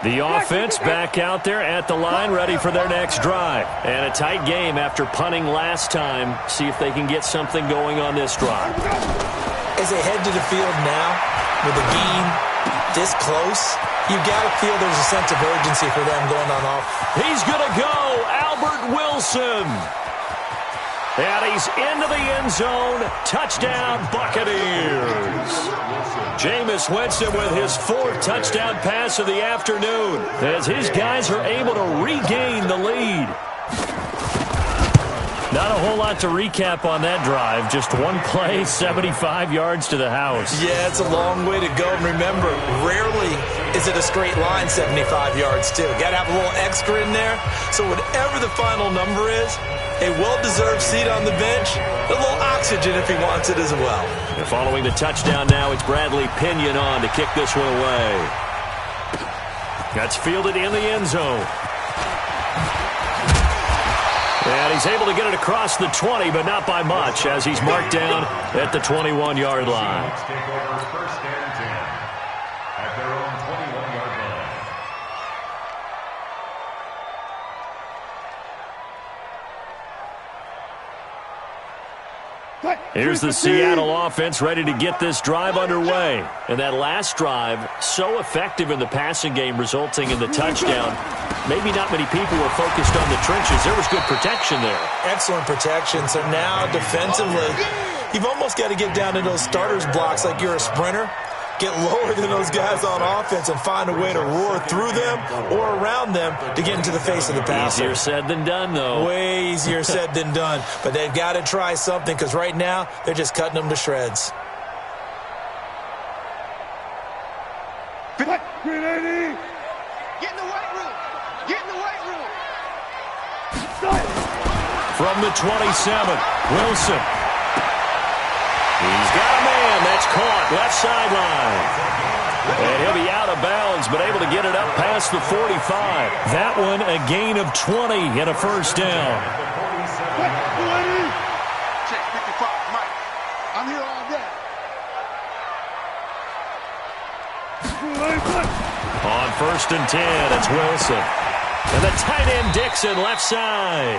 Speaker 1: The offense back out there at the line, ready for their next drive. And a tight game after punting last time. See if they can get something going on this drive.
Speaker 5: As they head to the field now with a game this close, you've got to feel there's a sense of urgency for them going on off.
Speaker 1: He's going to go, Albert Wilson. And he's into the end zone. Touchdown, Buccaneers. Jameis Winston with his 4th touchdown pass of the afternoon as his guys are able to regain the lead. Not a whole lot to recap on that drive. Just one play, 75 yards to the house.
Speaker 5: Yeah, it's a long way to go. And remember, rarely is it a straight line 75 yards, too. Got to have a little extra in there. So whatever the final number is, a well-deserved seat on the bench, a little oxygen if he wants it as well.
Speaker 1: And following the touchdown now, it's Bradley Pinion on to kick this one away. That's fielded in the end zone. And he's able to get it across the 20, but not by much, as he's marked down at the 21-yard line.
Speaker 2: Take over 1st and 10 at their own 21-yard line.
Speaker 1: Here's the Seattle offense ready to get this drive underway. And that last drive, so effective in the passing game, resulting in the touchdown. Maybe not many people were focused on the trenches. There was good protection there.
Speaker 5: Excellent protection. So now defensively, you've almost got to get down to those starters blocks like you're a sprinter. Get lower than those guys on offense and find a way to roar through them or around them to get into the face of the passer.
Speaker 1: Easier said than done, though.
Speaker 5: Way easier said than done. But they've got to try something because right now they're just cutting them to shreds.
Speaker 3: Get in the
Speaker 4: weight room. Get in the weight room.
Speaker 1: From the 27, Wilson. He's got a man. That's caught. Left sideline. And he'll be out of bounds, but able to get it up past the 45. That one a gain of 20 and a first down.
Speaker 4: Check 55, Mike. I'm here all day.
Speaker 1: On 1st and 10, it's Wilson. And the tight end Dixon left side.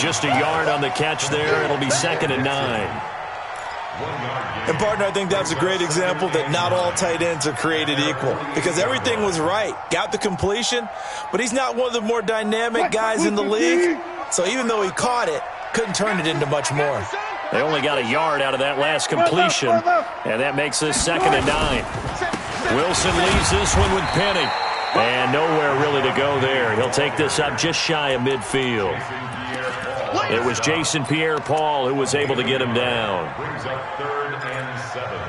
Speaker 1: Just a yard on the catch there. It'll be 2nd and 9.
Speaker 5: And, partner, I think that's a great example that not all tight ends are created equal because everything was right. Got the completion, but he's not one of the more dynamic guys in the league. So even though he caught it, couldn't turn it into much more.
Speaker 1: They only got a yard out of that last completion, and that makes this 2nd and 9. Wilson leaves this one with Penny. And nowhere really to go there. He'll take this up just shy of midfield. It was Jason Pierre-Paul who was able to get him down.
Speaker 2: Brings up 3rd and 7.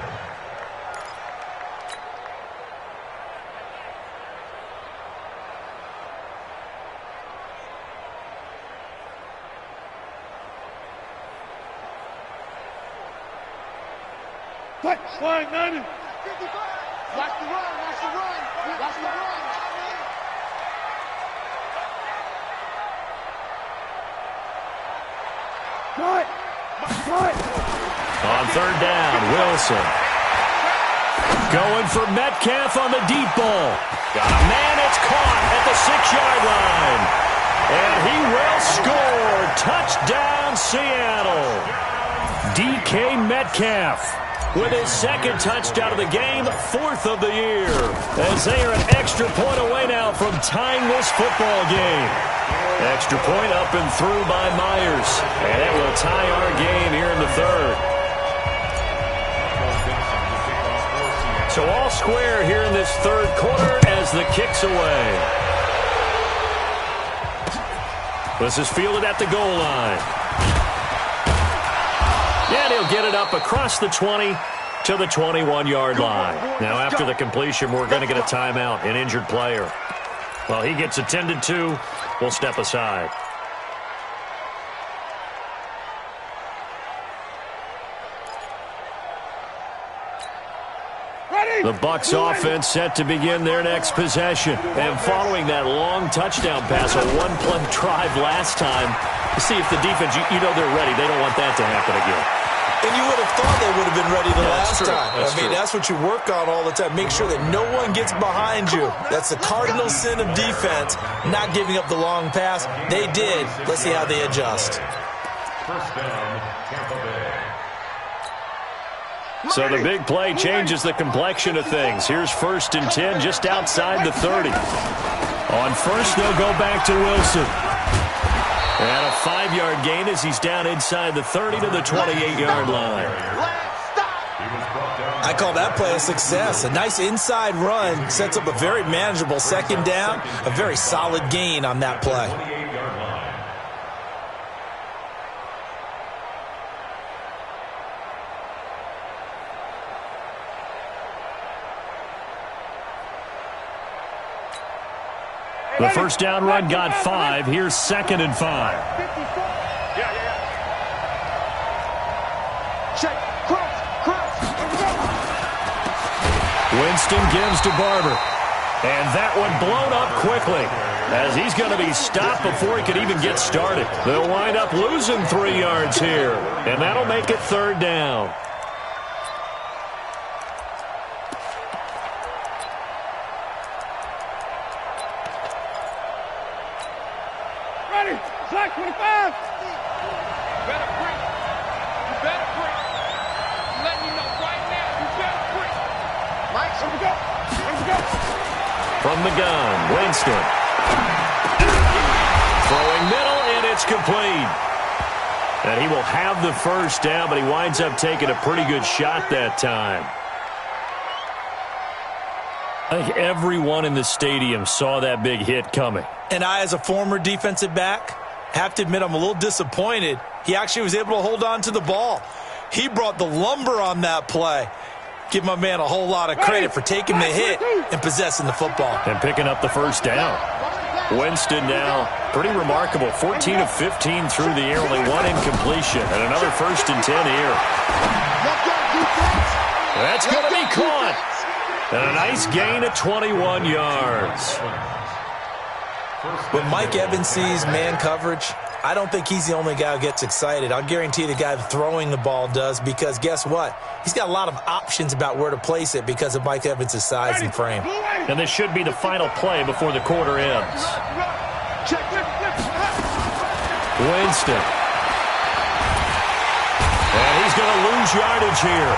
Speaker 3: Line 90.
Speaker 4: Watch the run. Watch the run. Watch the run.
Speaker 1: On 3rd down, Wilson. Going for Metcalf on the deep ball. Got a man, it's caught at the 6-yard line. And he will score. Touchdown, Seattle. DK Metcalf with his 2nd touchdown of the game, 4th of the year. As they are an extra point away now from tying this football game. Extra point up and through by Myers. And it will tie our game here in the 3rd. So all square here in this 3rd quarter as the kick's away. This is fielded at the goal line. And he'll get it up across the 20 to the 21-yard line. Now after the completion, we're going to get a timeout, an injured player. While he gets attended to, we'll step aside. The Bucs offense set to begin their next possession. And following that long touchdown pass, a one-play drive last time, to see if the defense, you know they're ready. They don't want that to happen again.
Speaker 5: And you would have thought they would have been ready the last time.
Speaker 1: That's
Speaker 5: what you work on all the time. Make sure that no one gets behind you. That's the cardinal sin of defense, not giving up the long pass. They did. Let's see how they adjust.
Speaker 2: First down, Tampa Bay.
Speaker 1: So the big play changes the complexion of things. Here's 1st and 10 just outside the 30. On first, they'll go back to Wilson. And a 5-yard gain as he's down inside the 30 to the 28-yard line.
Speaker 5: I call that play a success. A nice inside run sets up a very manageable 2nd down. A very solid gain on that play.
Speaker 1: The first down run got 5. Here's 2nd and 5.
Speaker 4: Check. Cross.
Speaker 1: Winston gives to Barber. And that one blown up quickly as he's going to be stopped before he could even get started. They'll wind up losing 3 yards here. And that'll make it 3rd down.
Speaker 3: Slack 25. You better break. I'm letting you know right now. You better break. Mike, here we go.
Speaker 1: From the gun, Winston. Throwing middle, and it's complete. And he will have the first down, but he winds up taking a pretty good shot that time. I think everyone in the stadium saw that big hit coming.
Speaker 5: And I, as a former defensive back, have to admit I'm a little disappointed. He actually was able to hold on to the ball. He brought the lumber on that play. Give my man a whole lot of credit for taking the hit and possessing the football.
Speaker 1: And picking up the first down. Winston now, pretty remarkable. 14 of 15 through the air, only 1 incompletion. And another 1st and 10 here. That's going to be caught. And a nice gain of 21 yards.
Speaker 5: When Mike Evans sees man coverage, I don't think he's the only guy who gets excited. I'll guarantee the guy throwing the ball does, because guess what? He's got a lot of options about where to place it because of Mike Evans' size and frame.
Speaker 1: And this should be the final play before the quarter ends. Winston. And he's going to lose yardage here,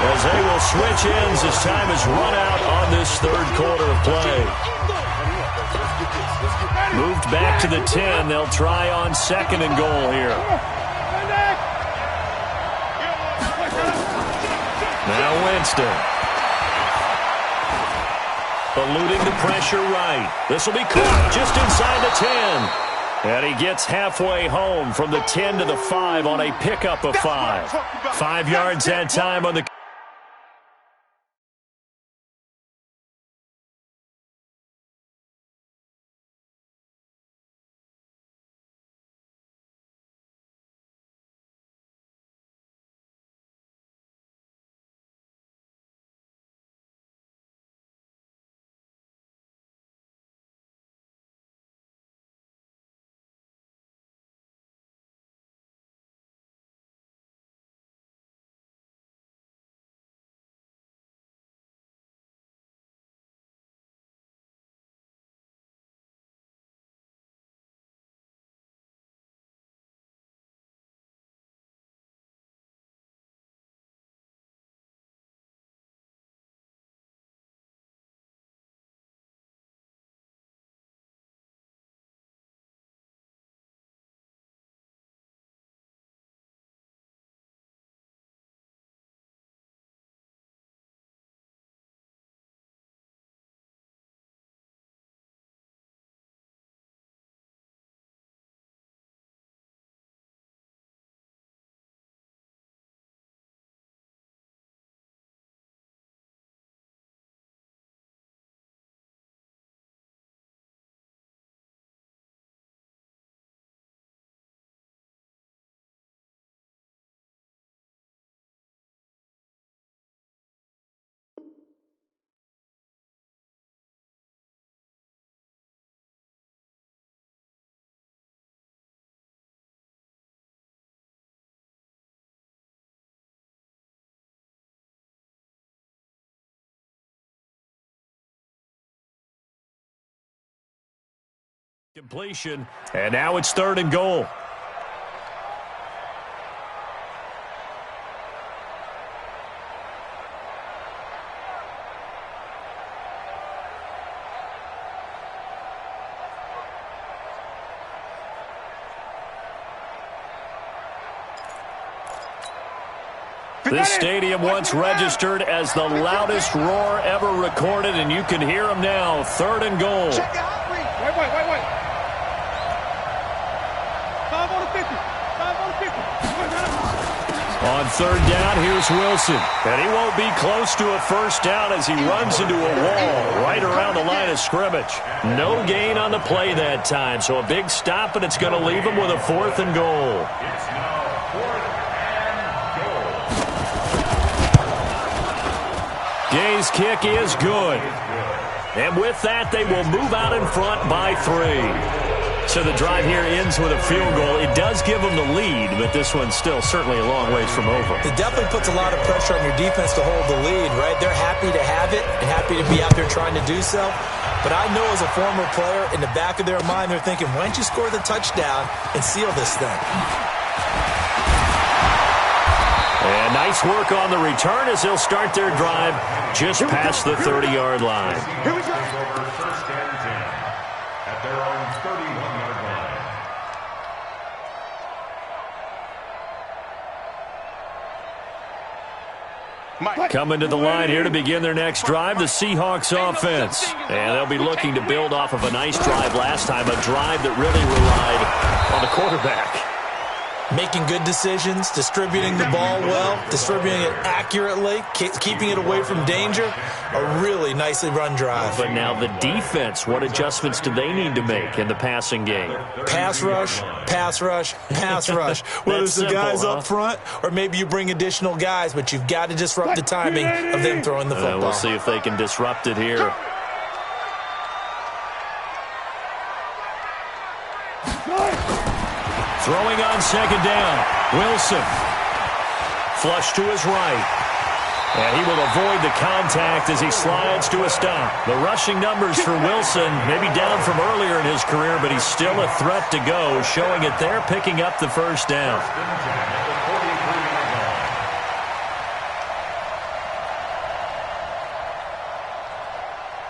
Speaker 1: as they will switch ends as time is run out on this 3rd quarter of play. Moved back to the 10. They'll try on 2nd and goal here. Now Winston. Eluding the pressure right. This will be caught just inside the 10. And he gets halfway home from the 10 to the 5 on a pickup of 5. 5 yards that time on the... Completion, and now it's 3rd and goal. This stadium once registered as the loudest roar ever recorded, and you can hear them now. 3rd and goal.
Speaker 3: Wait. 5 on the 50. 5 on the 50.
Speaker 1: On 3rd down, here's Wilson. And he won't be close to a first down as he runs into a wall right around the line of scrimmage. No gain on the play that time, so a big stop, and it's going to leave him with a 4th and goal.
Speaker 2: It's now 4th and goal.
Speaker 1: Gay's kick is good. And with that, they will move out in front by 3. So the drive here ends with a field goal. It does give them the lead, but this one's still certainly a long ways from over.
Speaker 5: It definitely puts a lot of pressure on your defense to hold the lead, right? They're happy to have it and happy to be out there trying to do so. But I know as a former player, in the back of their mind, they're thinking, why don't you score the touchdown and seal this thing?
Speaker 1: And nice work on the return as they'll start their drive just past the 30-yard line.
Speaker 2: Here we go. Over 1st and 10 at their own 31-yard line.
Speaker 1: Coming to the line here to begin their next drive, the Seahawks offense. And they'll be looking to build off of a nice drive last time, a drive that really relied on the quarterback.
Speaker 5: Making good decisions, distributing the ball well, distributing it accurately, keeping it away from danger. A really nicely run drive.
Speaker 1: But now the defense, what adjustments do they need to make in the passing game?
Speaker 5: Pass rush, pass rush, pass rush. Whether it's the guys up front or maybe you bring additional guys, but you've got to disrupt the timing of them throwing the football.
Speaker 1: We'll see if they can disrupt it here. Throwing on 2nd down. Wilson. Flush to his right. And he will avoid the contact as he slides to a stop. The rushing numbers for Wilson maybe down from earlier in his career, but he's still a threat to go, showing it there, picking up the 1st down.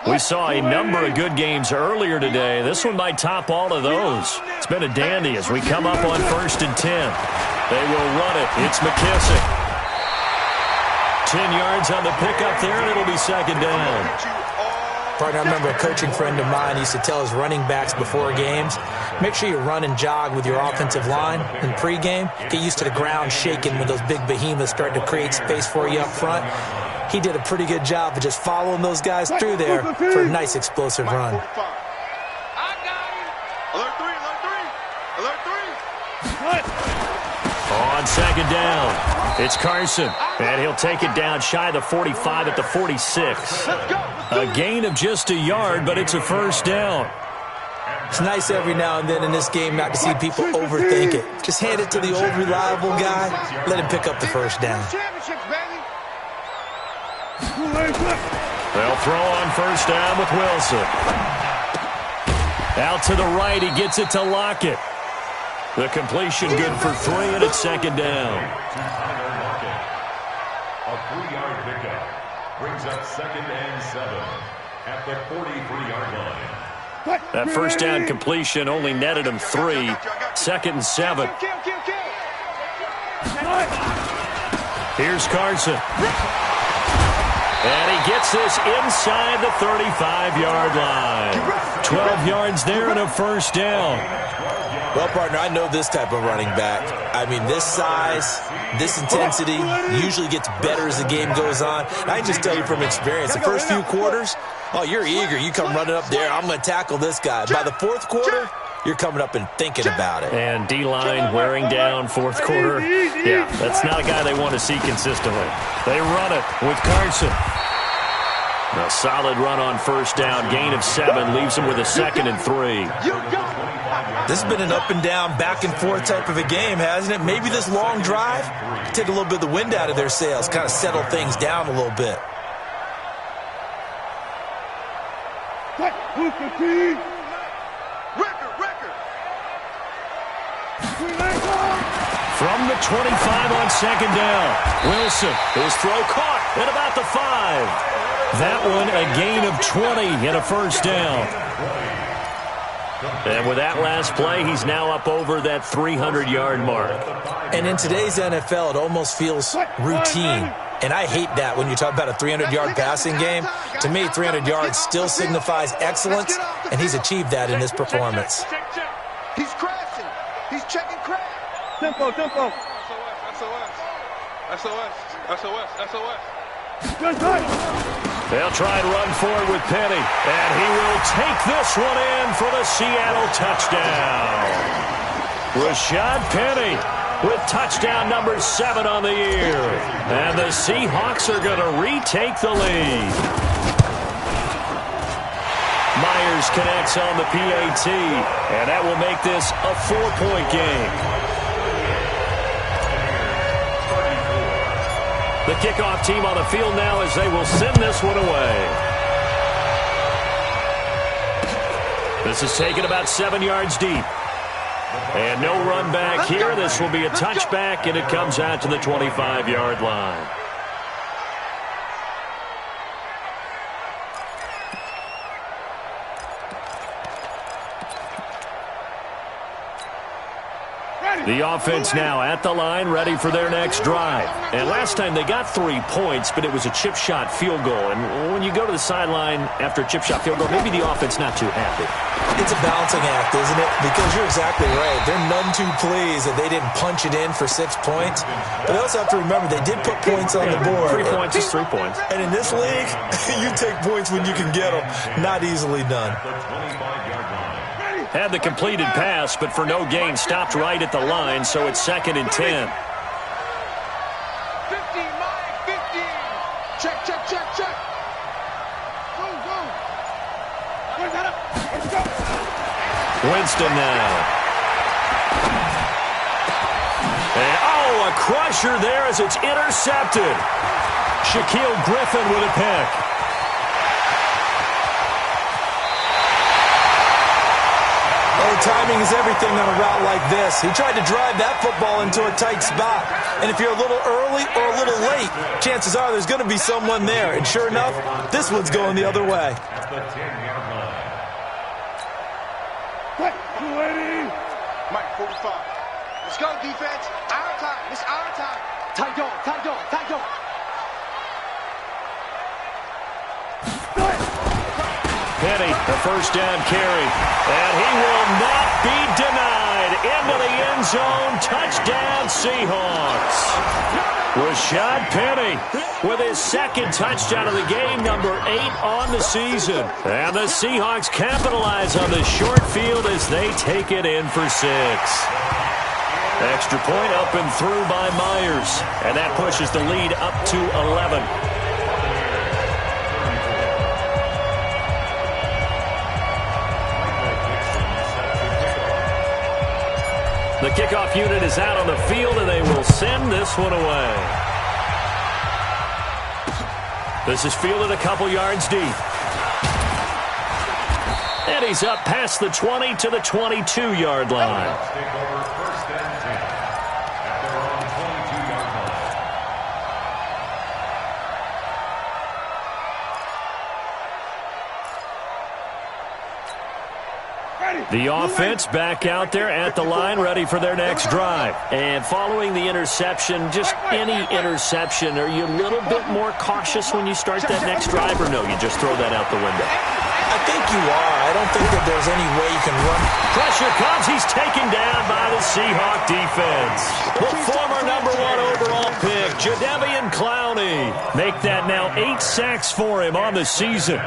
Speaker 1: We saw a number of good games earlier today. This one might top all of those. It's been a dandy as we come up on 1st and 10. They will run it. It's McKissick. 10 yards on the pickup there, and it'll be 2nd down.
Speaker 5: Partner, I remember a coaching friend of mine used to tell his running backs before games, make sure you run and jog with your offensive line in pregame. Get used to the ground shaking when those big behemoths start to create space for you up front. He did a pretty good job of just following those guys through there for a nice explosive run.
Speaker 4: I got it. Alert 3.
Speaker 1: On 2nd down, it's Carson, and he'll take it down shy of the 45 at the 46. A gain of just a yard, but it's a 1st down.
Speaker 5: It's nice every now and then in this game not to see people overthink it. Just hand it to the old reliable guy, let him pick up the 1st down.
Speaker 1: They'll throw on 1st down with Wilson. Out to the right, he gets it to Lockett. The completion good for 3, and it's 2nd down.
Speaker 2: A 3-yard pickup brings up 2nd and 7 at the 43-yard line.
Speaker 1: That 1st down completion only netted him 3. 2nd and 7. Here's Carson. And he gets this inside the 35-yard line. 12 yards there and a 1st down.
Speaker 5: Well, partner, I know this type of running back. I mean, this size, this intensity usually gets better as the game goes on. I can just tell you from experience, the first few quarters, oh, you're eager. You come running up there, I'm going to tackle this guy. By the 4th quarter, you're coming up and thinking about it.
Speaker 1: And D-line wearing down 4th quarter. Yeah, that's not a guy they want to see consistently. They run it with Carson. A solid run on 1st down. Gain of 7 leaves him with a 2nd and 3.
Speaker 5: This has been an up and down, back and forth type of a game, hasn't it? Maybe this long drive take a little bit of the wind out of their sails, kind of settle things down a little bit.
Speaker 1: From the 25 on 2nd down. Wilson, his throw caught at about the 5. That one a gain of 20 and a 1st down. And with that last play, he's now up over that 300-yard mark.
Speaker 5: And in today's NFL, it almost feels routine. And I hate that when you talk about a 300-yard passing game. To me, 300 yards still signifies excellence, and he's achieved that in his performance.
Speaker 4: He's crashing. He's checking crash.
Speaker 3: Tempo.
Speaker 4: SOS.
Speaker 3: Good.
Speaker 1: They'll try and run forward with Penny, and he will take this one in for the Seattle touchdown. Rashad Penny with touchdown number 7 on the year. And the Seahawks are going to retake the lead. Myers connects on the PAT, and that will make this a 4-point game. The kickoff team on the field now as they will send this one away. This is taken about 7 yards deep. And no run back here. This will be a touchback, and it comes out to the 25-yard line. The offense now at the line, ready for their next drive. And last time they got 3 points, but it was a chip shot field goal. And when you go to the sideline after a chip shot field goal, maybe the offense not too happy.
Speaker 5: It's a balancing act, isn't it? Because you're exactly right. They're none too pleased that they didn't punch it in for 6 points. But they also have to remember they did put points on the board.
Speaker 1: 3 points is 3 points.
Speaker 5: And in this league, you take points when you can get them. Not easily done.
Speaker 1: Had the completed pass, but for no gain, stopped right at the line, so it's 2nd and 10.
Speaker 4: 15, Mike, 15. Check. Go.
Speaker 1: Winston now. And, a crusher there as it's intercepted. Shaquille Griffin with a pick.
Speaker 5: Timing is everything on a route like this. He tried to drive that football into a tight spot. And if you're a little early or a little late, chances are there's going to be someone there. And sure enough, this one's going the other way.
Speaker 4: Mike, 45. Let's go, defense. Our time. It's our time. Tight dog.
Speaker 1: Penny, the first down carry. And he will not be denied. Into the end zone. Touchdown, Seahawks. Rashad Penny with his 2nd touchdown of the game, number 8 on the season. And the Seahawks capitalize on the short field as they take it in for 6. Extra point up and through by Myers. And that pushes the lead up to 11. The kickoff unit is out on the field, and they will send this one away. This is fielded a couple yards deep. And he's up past the 20 to the 22-yard line. The offense back out there at the line, ready for their next drive. And following the interception, just any interception, are you a little bit more cautious when you start that next drive, or no, you just throw that out the window?
Speaker 5: I think you are. I don't think that there's any way you can run.
Speaker 1: Pressure comes. He's taken down by the Seahawk defense. The former number 1 overall pick, Jadeveon Clowney. Make that now 8 sacks for him on the season.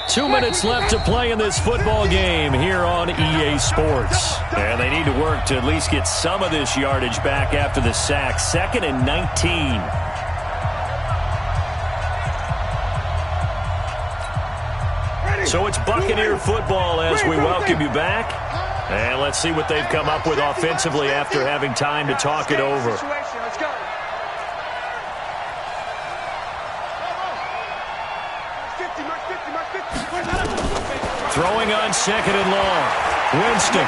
Speaker 1: 2 minutes left to play in this football game here on EA Sports. And they need to work to at least get some of this yardage back after the sack. 2nd and 19. So it's Buccaneer football as we welcome you back. And let's see what they've come up with offensively after having time to talk it over.
Speaker 4: Let's go.
Speaker 1: Throwing on 2nd and long. Winston.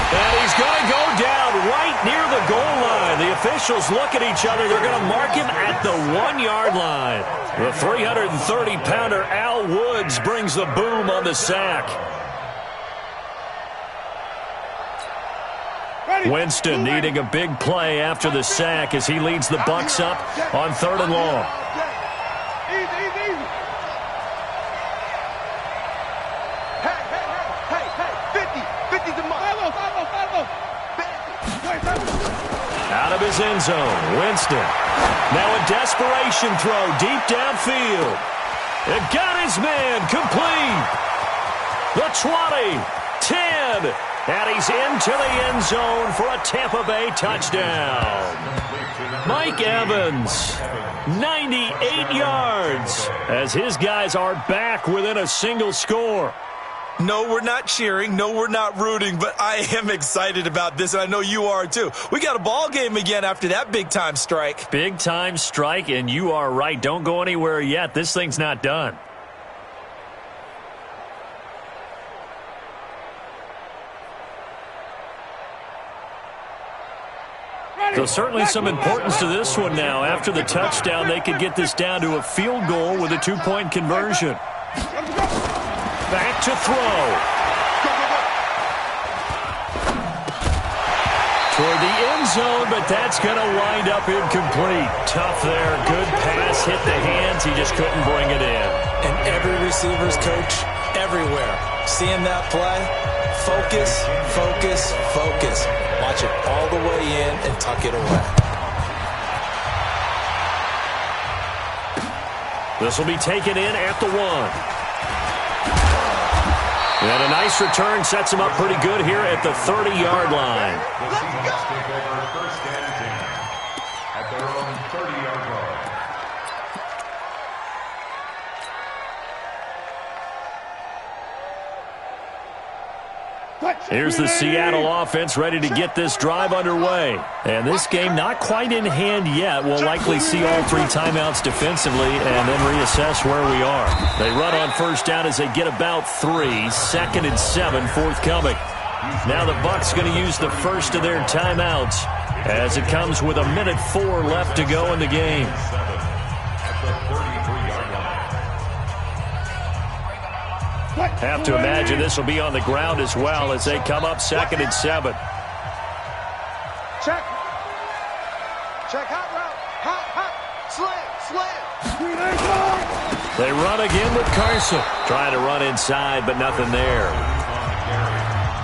Speaker 1: And he's going to go down right near the goal line. The officials look at each other. They're going to mark him at the 1-yard line. The 330-pounder Al Woods brings the boom on the sack. Winston needing a big play after the sack as he leads the Bucs up on 3rd and long.
Speaker 3: Easy. Hey, 50 the mark.
Speaker 1: Out of his end zone, Winston. Now a desperation throw deep downfield. It got his man complete. The 20, 10, and he's into the end zone for a Tampa Bay touchdown. Mike Evans, 98 yards, as his guys are back within a single score.
Speaker 5: No, we're not cheering. No, we're not rooting, but I am excited about this, and I know you are too. We got a ball game again after that big-time strike.
Speaker 1: Big-time strike, and you are right. Don't go anywhere yet. This thing's not done. So certainly some importance to this one now. After the touchdown, they could get this down to a field goal with a 2-point conversion. Back to throw. Toward the end zone, but that's going to wind up incomplete. Tough there. Good pass. Hit the hands. He just couldn't bring it in.
Speaker 5: And every receiver's coach everywhere. Seeing that play, focus. Watch it all the way in and tuck it away.
Speaker 1: This will be taken in at the 1. And a nice return sets him up pretty good here at the 30-yard line.
Speaker 2: The Seahawks take over 1st and 10 at their own 30-yard line.
Speaker 1: Here's the Seattle offense ready to get this drive underway. And this game not quite in hand yet. We'll likely see all 3 timeouts defensively and then reassess where we are. They run on 1st down as they get about 3. 2nd and 7 forthcoming. Now the Bucs going to use the first of their timeouts as it comes with 1:04 left to go in the game. Have to imagine this will be on the ground as well as they come up 2nd and 7.
Speaker 4: Check. Hot route. Slam.
Speaker 1: They run again with Carson. Trying to run inside, but nothing there.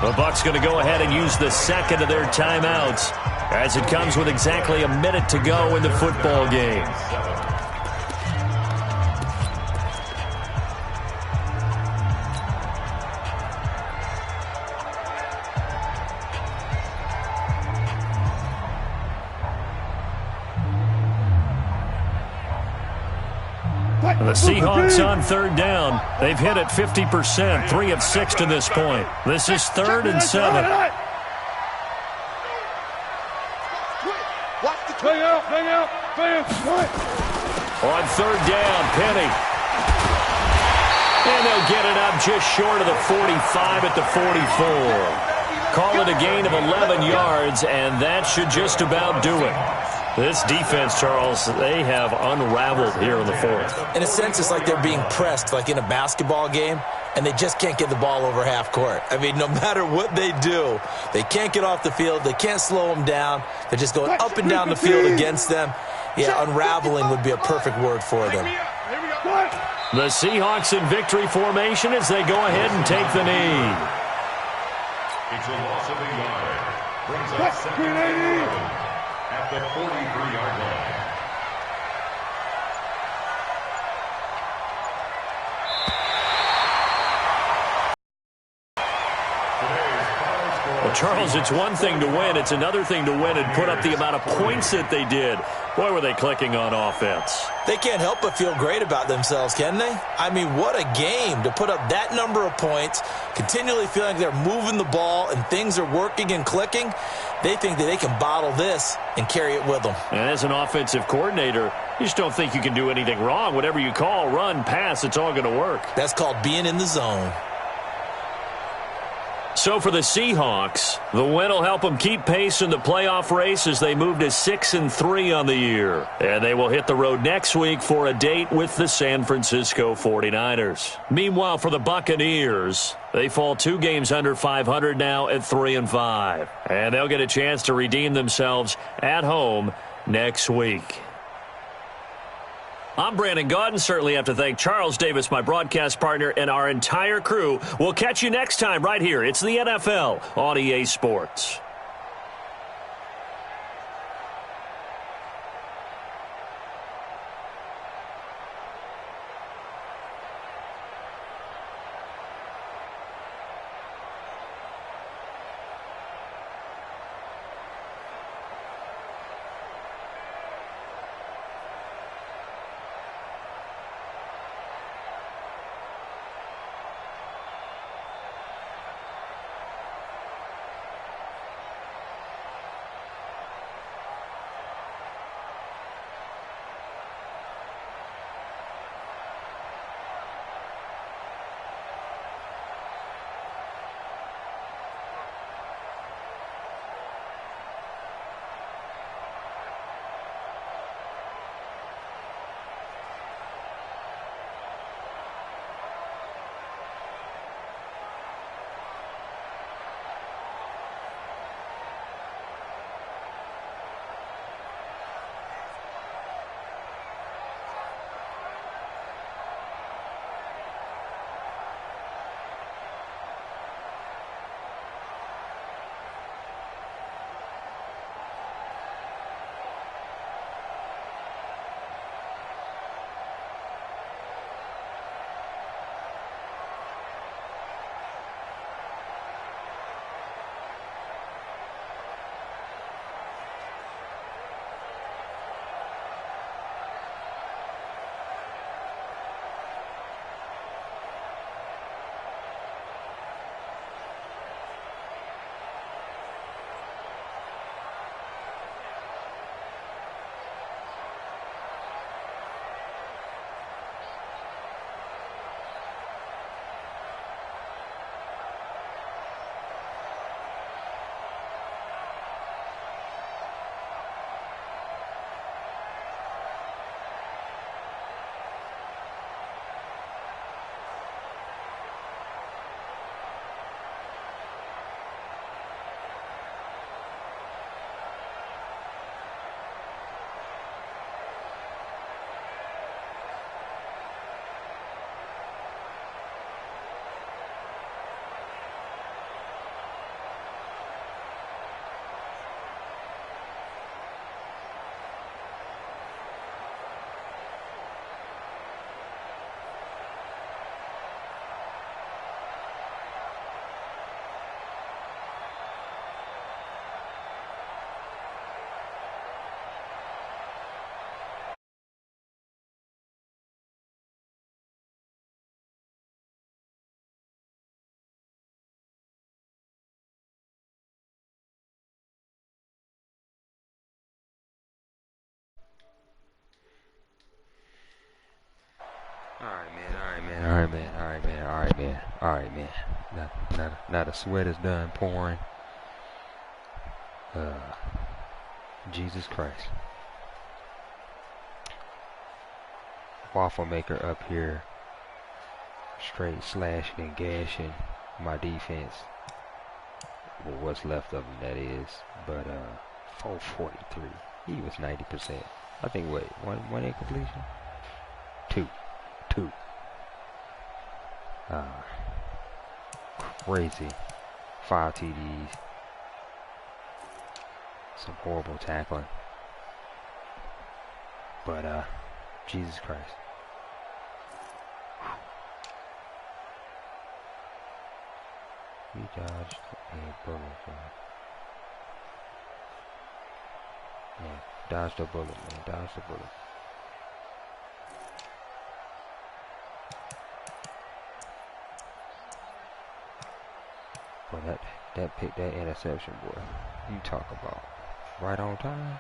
Speaker 1: The Bucs going to go ahead and use the 2nd of their timeouts as it comes with exactly 1 minute to go in the football game. The Seahawks on 3rd down. They've hit it 50%, 3 of 6 to this point. This is 3rd and 7. On 3rd down, Penny. And they'll get it up just short of the 45 at the 44. Call it a gain of 11 yards, and that should just about do it. This defense, Charles, they have unraveled here in the 4th.
Speaker 5: In a sense, it's like they're being pressed, like in a basketball game, and they just can't get the ball over half court. I mean, no matter what they do, they can't get off the field. They can't slow them down. They're just going up and down the field against them. Yeah, unraveling would be a perfect word for them.
Speaker 1: The Seahawks in victory formation as they go ahead and take the knee.
Speaker 2: It's a loss of a yard. Brings up 2nd and 11 at the 43-yard line.
Speaker 1: Well, Charles, it's one thing to win. It's another thing to win and put up the amount of points that they did. Boy, were they clicking on offense.
Speaker 5: They can't help but feel great about themselves, can they? I mean, what a game to put up that number of points, continually feeling like they're moving the ball and things are working and clicking. They think that they can bottle this and carry it with them.
Speaker 1: And as an offensive coordinator, you just don't think you can do anything wrong. Whatever you call, run, pass, it's all going to work.
Speaker 5: That's called being in the zone.
Speaker 1: So for the Seahawks, the win will help them keep pace in the playoff race as they move to 6-3 on the year. And they will hit the road next week for a date with the San Francisco 49ers. Meanwhile, for the Buccaneers, they fall 2 games under 500 now at 3-5. And they'll get a chance to redeem themselves at home next week. I'm Brandon Gaudin. Certainly have to thank Charles Davis, my broadcast partner, and our entire crew. We'll catch you next time right here. It's the NFL on EA Sports.
Speaker 6: All right, man. Now the sweat is done pouring. Jesus Christ. Waffle maker up here, straight slashing and gashing my defense. Well, what's left of him, that is. But 443. He was 90%. I think what, one incompletion? Two. Crazy. 5 TDs. Some horrible tackling. But Jesus Christ. He dodged a bullet. Yeah, dodged a bullet, man. Dodged a bullet. Boy, that pick, that interception, boy. You talk about right on time.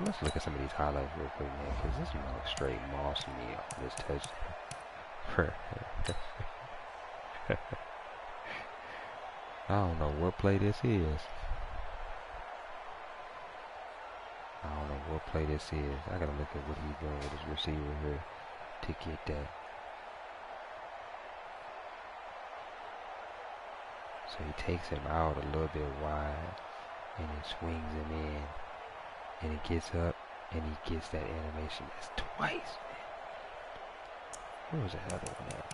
Speaker 6: Let's look at some of these highlights real quick, man, because this is a straight moss meal. This touchdown. I don't know what play this is. I don't know what play this is. I gotta look at what he's doing with his receiver here to get that. So he takes him out a little bit wide and then swings him in. And he gets up and he gets that animation. That's twice, man. Where was that other one at?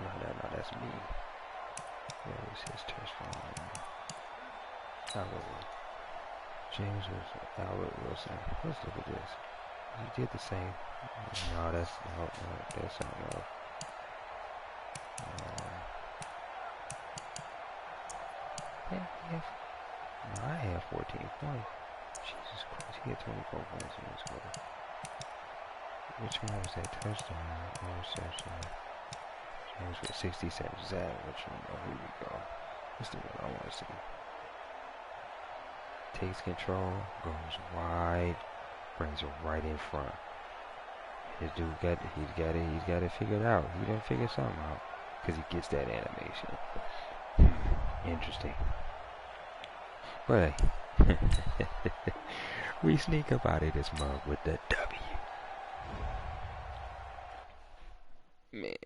Speaker 6: No, that's me. Where was his touchdown? James Wilson, Albert Wilson. Let's look at this. He did the same. No, that's something else. I have 14 points. Jesus Christ, he had 24 points in this quarter. Which one was that touchdown? Interception. James with 67. Which one? Oh, here we go. That's the one I want to see. Takes control, goes wide, brings it right in front. This dude he's got it figured out. He done figure something out because he gets that animation. Interesting. But hey, we sneak up out of this mug with the W. Man.